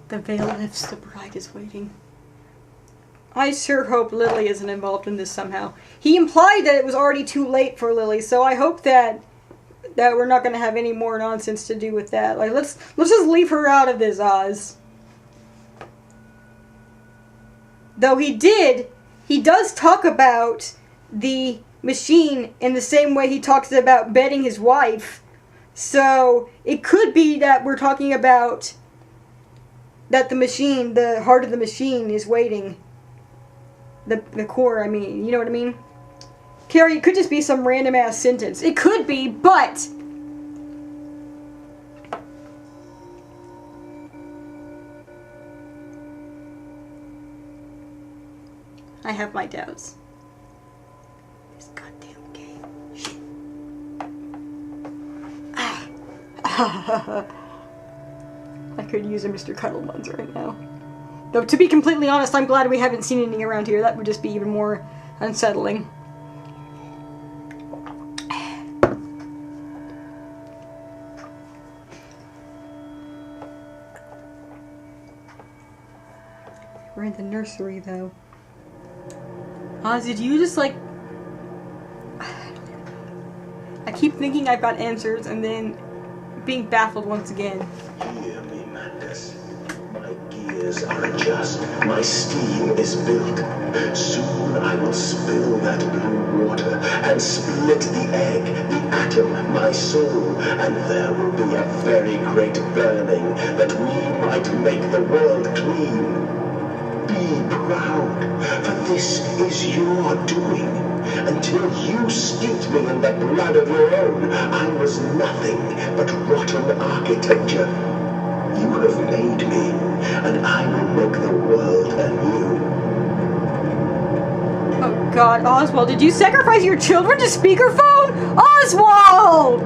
The veil lifts, the bride is waiting. I sure hope Lily isn't involved in this somehow. He implied that it was already too late for Lily, so I hope that we're not going to have any more nonsense to do with that. Like, let's just leave her out of this, Oz. Though he does talk about the machine in the same way he talks about betting his wife. So it could be that we're talking about that the machine, the heart of the machine is waiting. The core, I mean. You know what I mean? Carrie, it could just be some random ass sentence. It could be, but I have my doubts. This goddamn game. Shit. I could use a Mr. Cuddlebuns right now. Though, to be completely honest, I'm glad we haven't seen anything around here. That would just be even more unsettling. We're in the nursery, though. Oz, did you just, like... I keep thinking I've got answers, and then being baffled once again. Hear me, madness. My gears are adjust. My steam is built. Soon I will spill that blue water and split the egg, the atom, my soul, and there will be a very great burning that we might make the world clean. Be proud, for this is your doing. Until you steeped me in the blood of your own, I was nothing but rotten architecture. You have made me, and I will make the world anew. Oh God, Oswald, did you sacrifice your children to speakerphone? Oswald!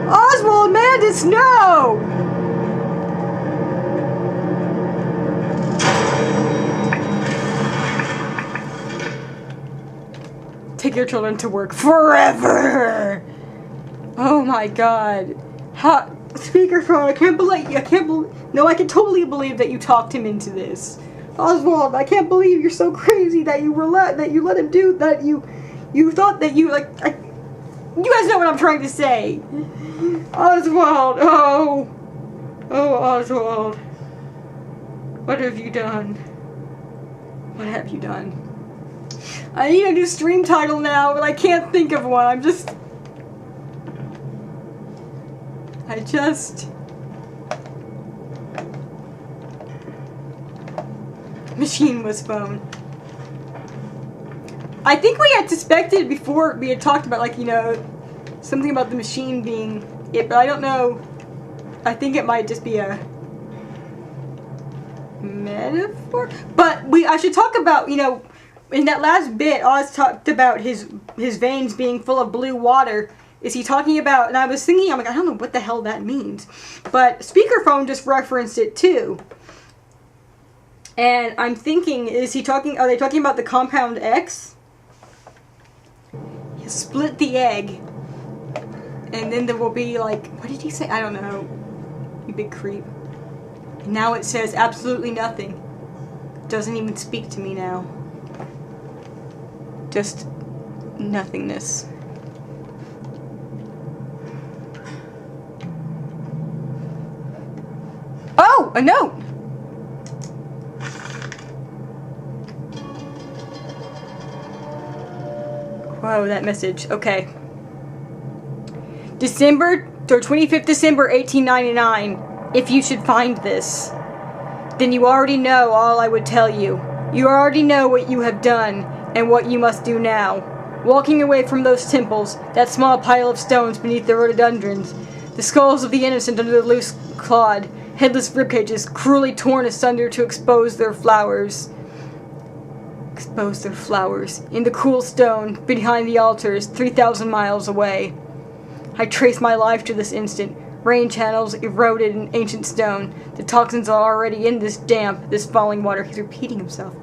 Oswald, Mandus, no! Take your children to work forever! Oh my God. Speakerphone, I can't believe, no, I can totally believe that you talked him into this. Oswald, I can't believe you're so crazy that you let him do that. You thought that you, like, you guys know what I'm trying to say. Oswald, oh, Oswald. What have you done? What have you done? I need a new stream title now, but I can't think of one. I'm just... Machine was phone. I think we had suspected before, we had talked about, like, you know, something about the machine being it, but I don't know. I think it might just be a metaphor. But I should talk about, you know, in that last bit, Oz talked about his veins being full of blue water. Is he talking about, and I was thinking, I'm like, I don't know what the hell that means. But Speakerphone just referenced it too. And I'm thinking, are they talking about the compound X? You split the egg. And then there will be, like, what did he say? I don't know. You big creep. And now it says absolutely nothing. Doesn't even speak to me now. Just nothingness. Oh, a note! Whoa, that message. Okay. 25th December 1899. If you should find this, then you already know all I would tell you. You already know what you have done and what you must do now. Walking away from those temples, that small pile of stones beneath the rhododendrons, the skulls of the innocent under the loose clod, headless ribcages cruelly torn asunder to expose their flowers. In the cool stone, behind the altars, 3,000 miles away. I trace my life to this instant. Rain channels eroded in ancient stone. The toxins are already in this damp, this falling water. He's repeating himself.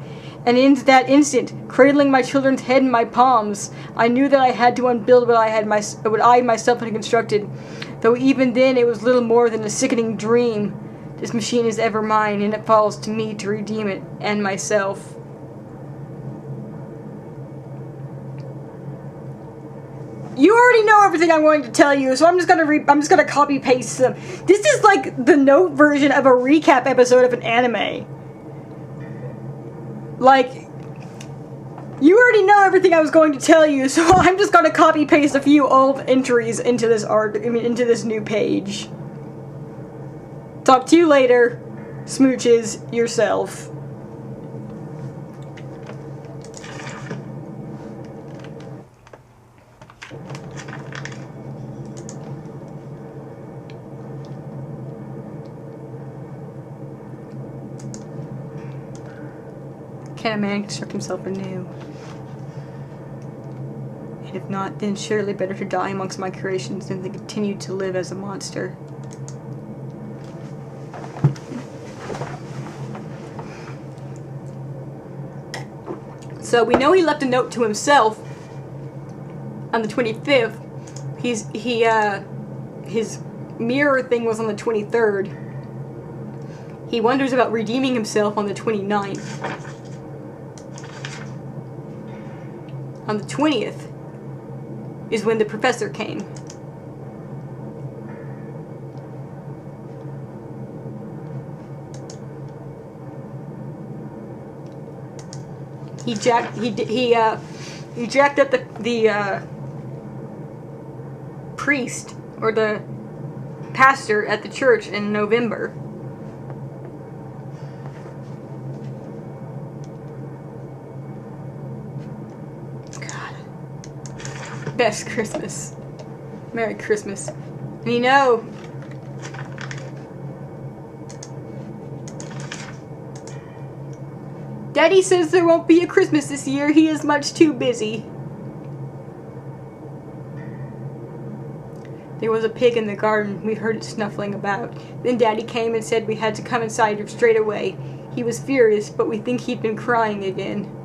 And in that instant, cradling my children's head in my palms, I knew that I had to unbuild what I myself had constructed. Though even then it was little more than a sickening dream. This machine is ever mine, and it falls to me to redeem it, and myself. You already know everything I'm going to tell you, so I'm just gonna copy paste them. This is like the note version of a recap episode of an anime. Like, you already know everything I was going to tell you, so I'm just gonna copy paste a few old entries into this into this new page. Talk to you later. Smooches yourself. Can a man construct himself anew? And if not, then surely better to die amongst my creations than to continue to live as a monster. So we know he left a note to himself on the 25th. His mirror thing was on the 23rd. He wonders about redeeming himself on the 29th. On the 20th is when the professor came. He jacked up the priest or the pastor at the church in November. Best Christmas. Merry Christmas. And you know, Daddy says there won't be a Christmas this year. He is much too busy. There was a pig in the garden. We heard it snuffling about. Then Daddy came and said we had to come inside straight away. He was furious, but we think he'd been crying again.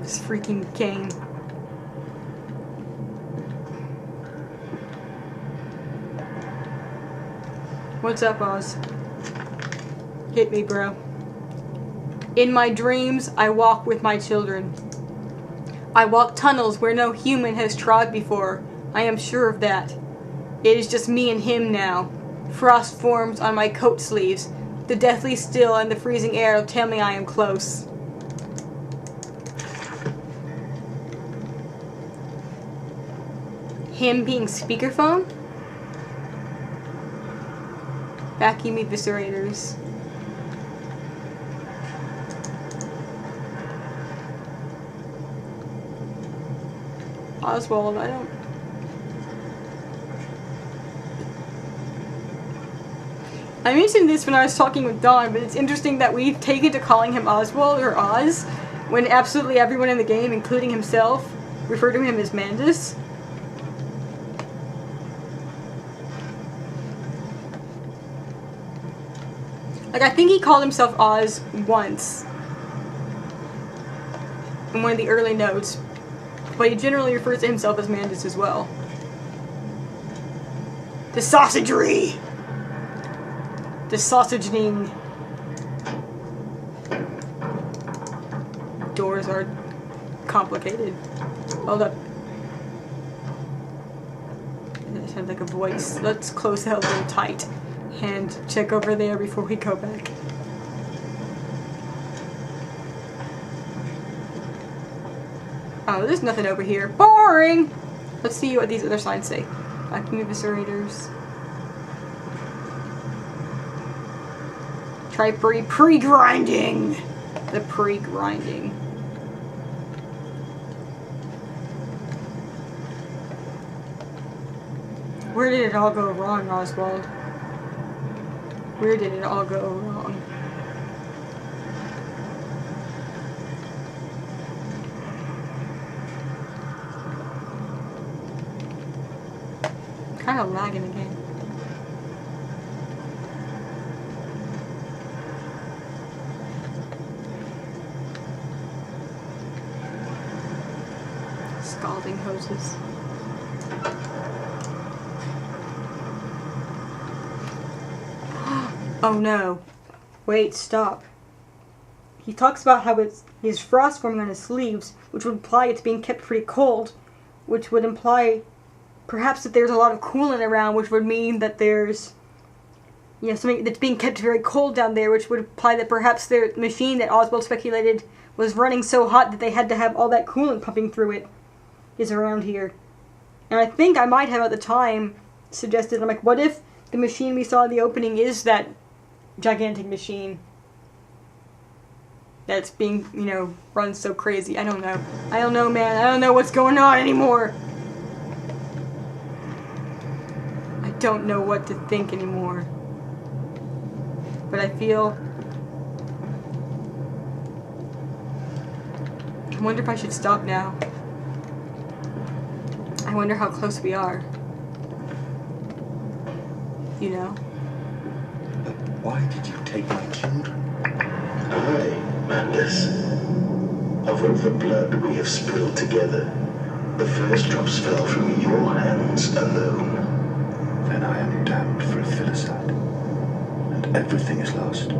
This freaking game. What's up, Oz? Hit me, bro. In my dreams, I walk with my children. I walk tunnels where no human has trod before. I am sure of that. It is just me and him now. Frost forms on my coat sleeves. The deathly still and the freezing air tell me I am close. Him being speakerphone? Vacuum eviscerators. Oswald, I don't... I mentioned this when I was talking with Dawn, but it's interesting that we've taken to calling him Oswald or Oz, when absolutely everyone in the game, including himself, referred to him as Mandus. Like, I think he called himself Oz once in one of the early notes, but he generally refers to himself as Mandus as well. The sausagery! The sausagening. Doors are complicated. Hold up. That sounds like a voice. Let's close that a little tight and check over there before we go back. Oh, there's nothing over here. Boring! Let's see what these other signs say. Vacuum eviscerators. Try pre-grinding. The pre-grinding. Where did it all go wrong, Oswald? Where did it all go wrong? Kind of lagging again. Scalding hoses. Oh no. Wait, stop. He talks about how his frost forming on his sleeves, which would imply it's being kept pretty cold, which would imply perhaps that there's a lot of coolant around, which would mean that there's, you know, something that's being kept very cold down there, which would imply that perhaps their machine that Oswald speculated was running so hot that they had to have all that coolant pumping through it is around here. And I think I might have at the time suggested, I'm like, what if the machine we saw in the opening is that gigantic machine that's being, you know, run so crazy? I don't know. I don't know, man. I don't know what's going on anymore. I don't know what to think anymore. But I feel... I wonder if I should stop now. I wonder how close we are. You know? But why did you take my children? Aye, Mandus. Of all the blood we have spilled together, the first drops fell from your hands alone. Then I am damned for a filicide. And everything is lost.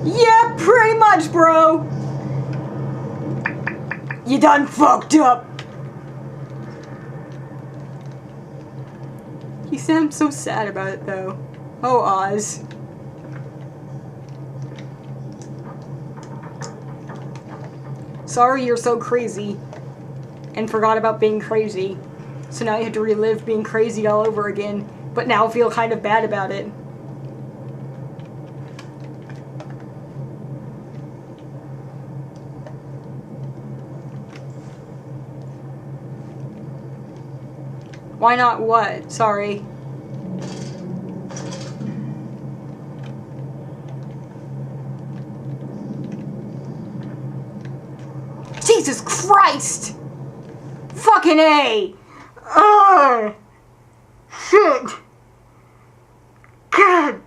Yeah, pretty much, bro! You done fucked up! You sound so sad about it, though. Oh, Oz. Sorry you're so crazy and forgot about being crazy. So now you have to relive being crazy all over again, but now feel kind of bad about it. Why not what? Sorry. Jesus Christ! Fucking A! Ugh! Shit! God!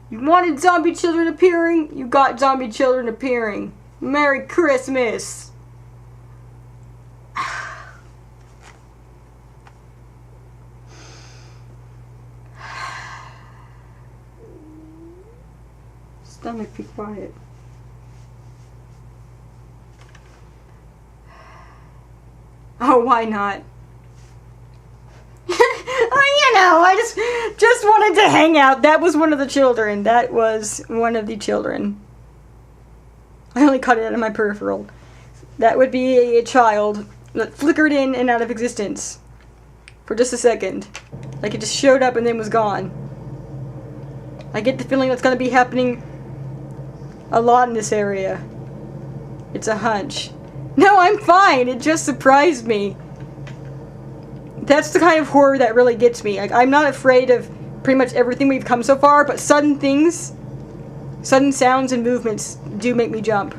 You wanted zombie children appearing? You got zombie children appearing. Merry Christmas! Stomach, be quiet. Oh, why not? know. I just wanted to hang out. That was one of the children. That was one of the children. I only cut it out of my peripheral. That would be a child that flickered in and out of existence for just a second. Like it just showed up and then was gone. I get the feeling that's going to be happening a lot in this area. It's a hunch. No, I'm fine. It just surprised me. That's the kind of horror that really gets me. Like, I'm not afraid of pretty much everything we've come so far, but sudden things, sudden sounds and movements do make me jump.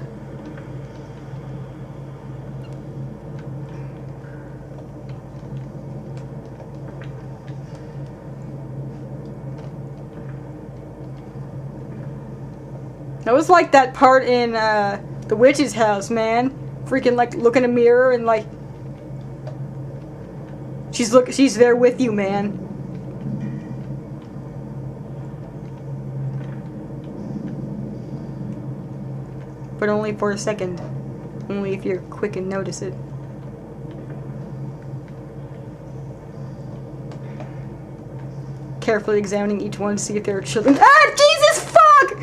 That was like that part in the witch's house, man. Freaking like look in a mirror and like she's there with you, man. But only for a second. Only if you're quick and notice it. Carefully examining each one to see if there are children. Ah, Jesus fuck!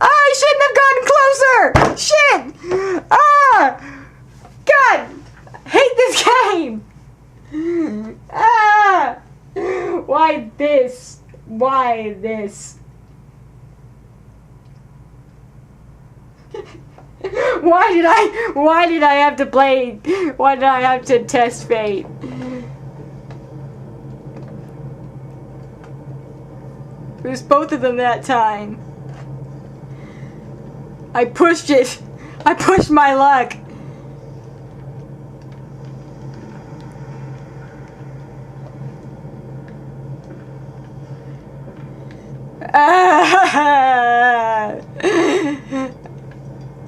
I shouldn't have gotten closer! Shit! Ah! God! I hate this game! Ah! Why this? Why this? Why did I have to play? Why did I have to test fate? It was both of them that time. I pushed it. I pushed my luck.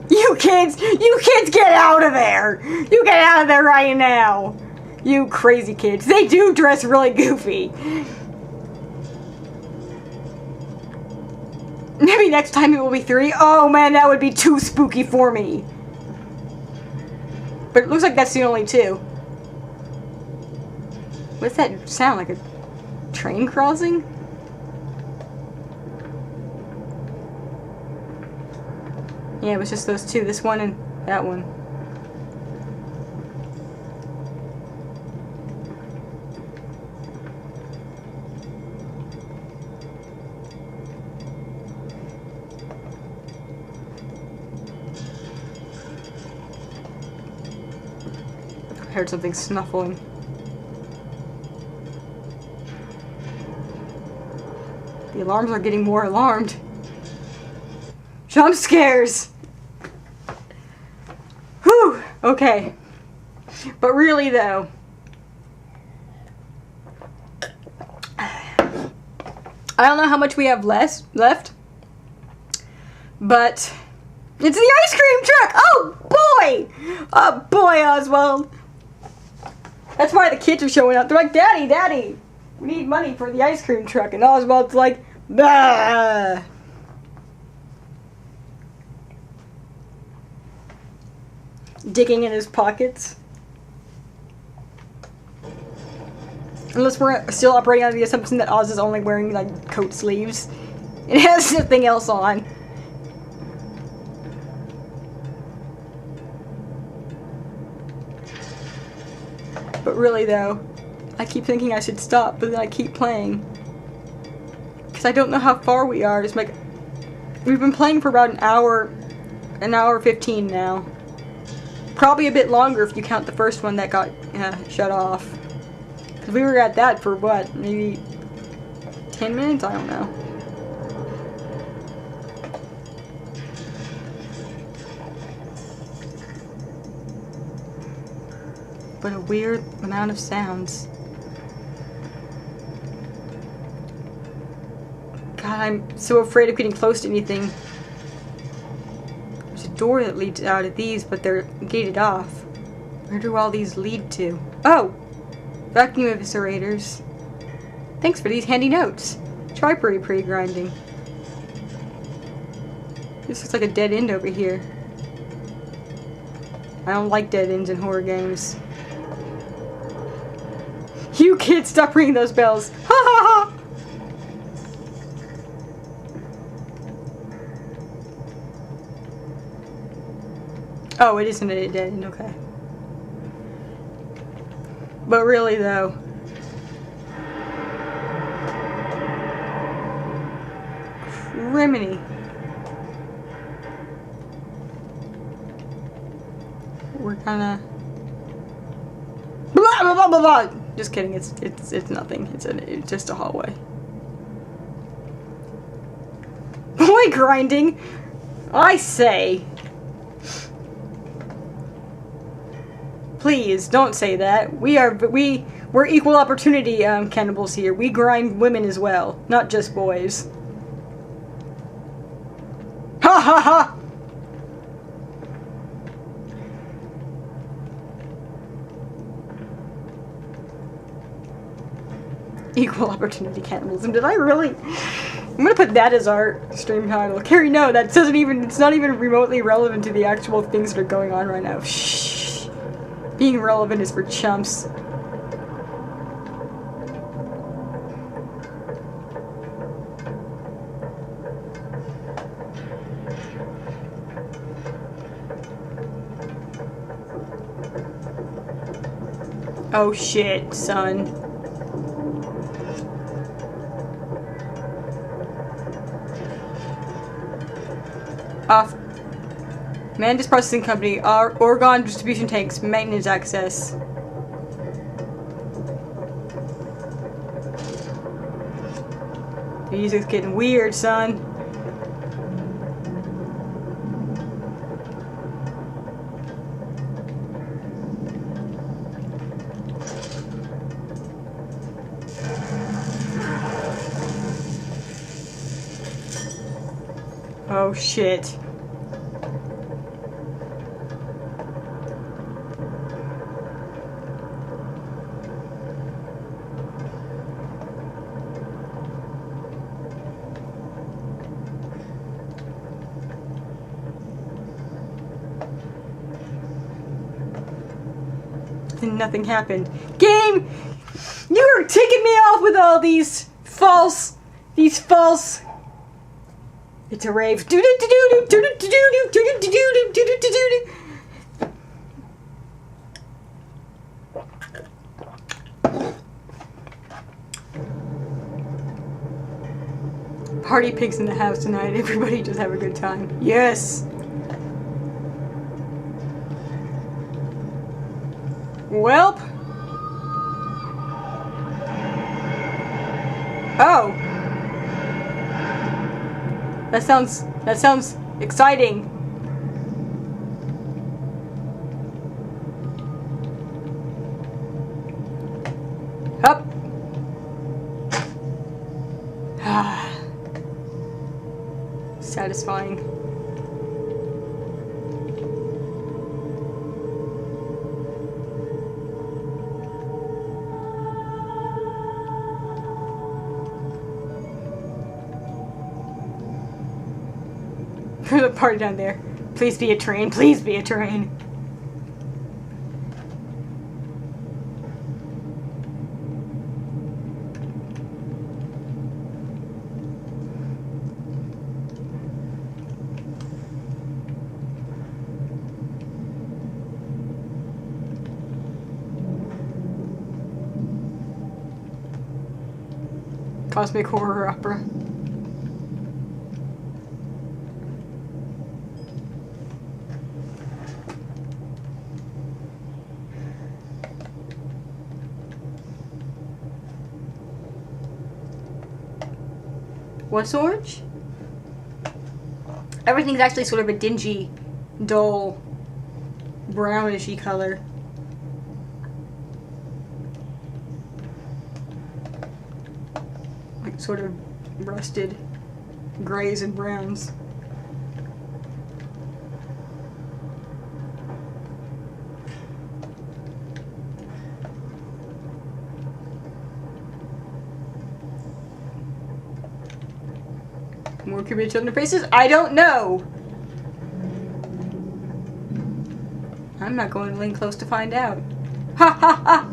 You kids get out of there. You get out of there right now. You crazy kids. They do dress really goofy. Maybe next time it will be 3. Oh man, that would be too spooky for me. But it looks like that's the only 2. What's that sound? Like a train crossing? Yeah, it was just those 2. This one and that one. I heard something snuffling. The alarms are getting more alarmed. Jump scares! Whew! Okay. But really though, I don't know how much we have left, but it's the ice cream truck! Oh boy! Oh boy, Oswald! That's why the kids are showing up. They're like, Daddy, Daddy, we need money for the ice cream truck. And Oswald's like, bah! Digging in his pockets. Unless we're still operating under the assumption that Oz is only wearing like coat sleeves. It has nothing else on. But really though, I keep thinking I should stop, but then I keep playing. Because I don't know how far we are. It's like, we've been playing for about an hour 15 now. Probably a bit longer if you count the first one that got shut off. Because we were at that for what, maybe 10 minutes? I don't know. But a weird amount of sounds. God, I'm so afraid of getting close to anything. There's a door that leads out of these, but they're gated off. Where do all these lead to? Oh! Vacuum eviscerators. Thanks for these handy notes. Try pretty grinding. This looks like a dead end over here. I don't like dead ends in horror games. You kids, stop ringing those bells. Ha ha ha! Oh, it isn't a dead end, okay. But really, though. Criminy. We're kinda... Blah, blah, blah, blah, blah. Just kidding, it's nothing. It's just a hallway. Boy grinding! I say! Please, don't say that. We're equal opportunity cannibals here. We grind women as well, not just boys. Ha ha ha! Equal opportunity cannibalism. Did I really? I'm gonna put that as our stream title. Carrie, no, that doesn't even, it's not even remotely relevant to the actual things that are going on right now. Shh. Being relevant is for chumps. Oh shit, son. Off. Mantis Processing Company, Oregon distribution tanks, maintenance access. The music's getting weird, son. Oh shit. And nothing happened. Game! You're ticking me off with all these false. It's a rave. Party pigs in the house tonight. Everybody just have a good time. Yes. Welp. Oh. That sounds exciting. Up. Satisfying. There's a party down there. Please be a train. Please be a train. Cosmic horror opera. What's orange? Everything's actually sort of a dingy, dull, brownishy color. Like sort of rusted grays and browns. More could be children faces? I don't know! I'm not going to lean close to find out. Ha ha ha!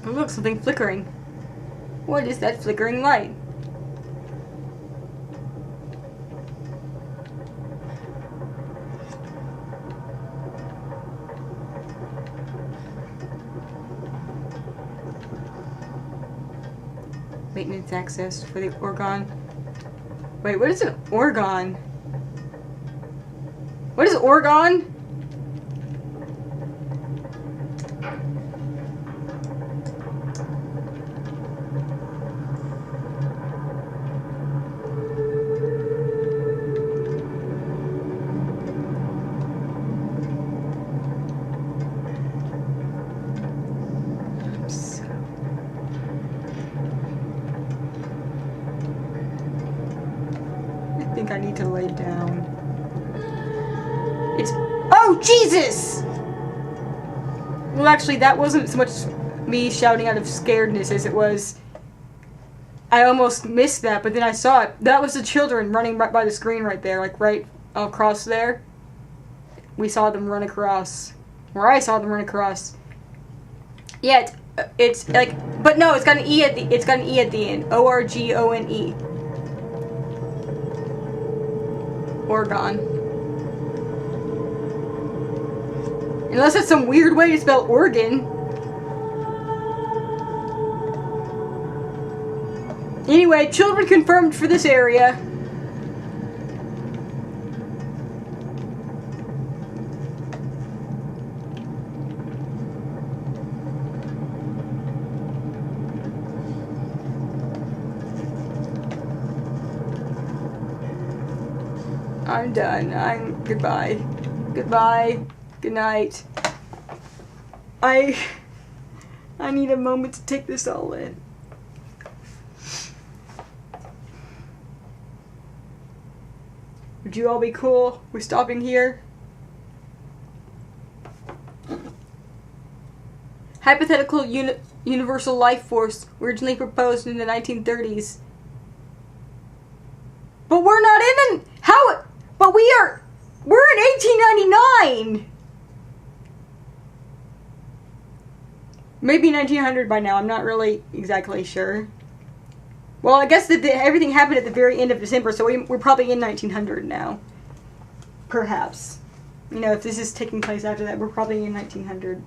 Oh, look, something flickering. What is that flickering light? Maintenance access for the organ. Wait, what is an organ? What is organ? I think I need to lay down. It's... Oh, Jesus! Well, actually, that wasn't so much me shouting out of scaredness as it was... I almost missed that, but then I saw it. That was the children running right by the screen right there, like right across there. We saw them run across. Or I saw them run across. Yeah, it's like... But no, it's got an E at the... It's got an E at the end. O-R-G-O-N-E. Organ. Unless it's some weird way to spell organ. Anyway, children confirmed for this area. I'm done. Goodbye. Goodbye. Good night. I need a moment to take this all in. Would you all be cool with stopping here? Hypothetical universal life force originally proposed in the 1930s. But we're not in how? But we're in 1899. Maybe 1900 by now. I'm not really exactly sure. Well, I guess that everything happened at the very end of December, so we're probably in 1900 now. Perhaps. You know, if this is taking place after that, we're probably in 1900.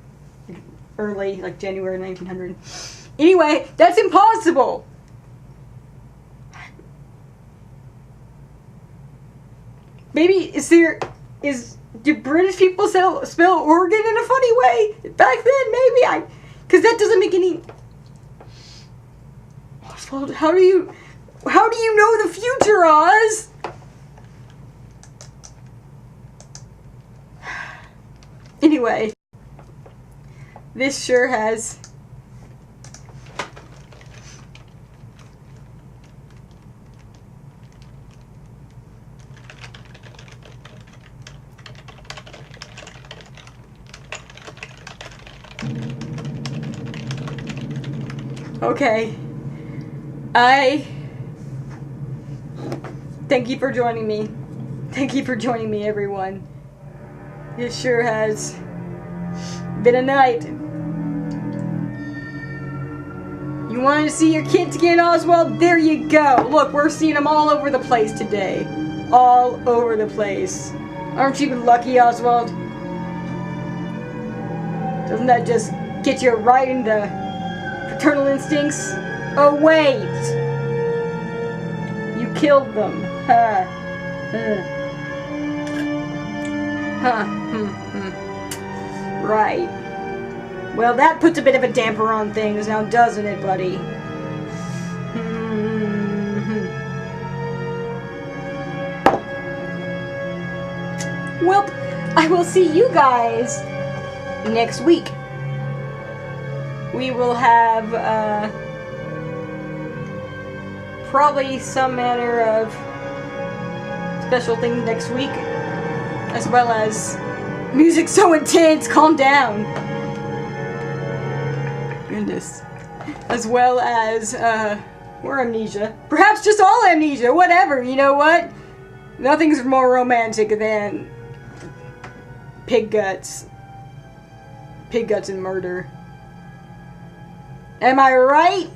Early, like January 1900. Anyway, that's impossible! Maybe, do British people spell organ in a funny way? Back then, maybe because that doesn't make any... Oswald, how do you know the future, Oz? Anyway, this sure has... Okay. Thank you for joining me. Thank you for joining me, everyone. This sure has been a night. You wanted to see your kids again, Oswald? There you go. Look, we're seeing them all over the place today. All over the place. Aren't you lucky, Oswald? Doesn't that just get you right into paternal instincts? Oh, wait! You killed them. Huh. Right. Well, that puts a bit of a damper on things now, doesn't it, buddy? Well, I will see you guys next week. We will have, probably some manner of special things next week, as well as music so intense, calm down. Goodness. As well as, or Amnesia. Perhaps just all Amnesia, whatever, you know what? Nothing's more romantic than pig guts. Pig guts and murder. Am I right?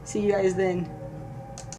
See you guys then.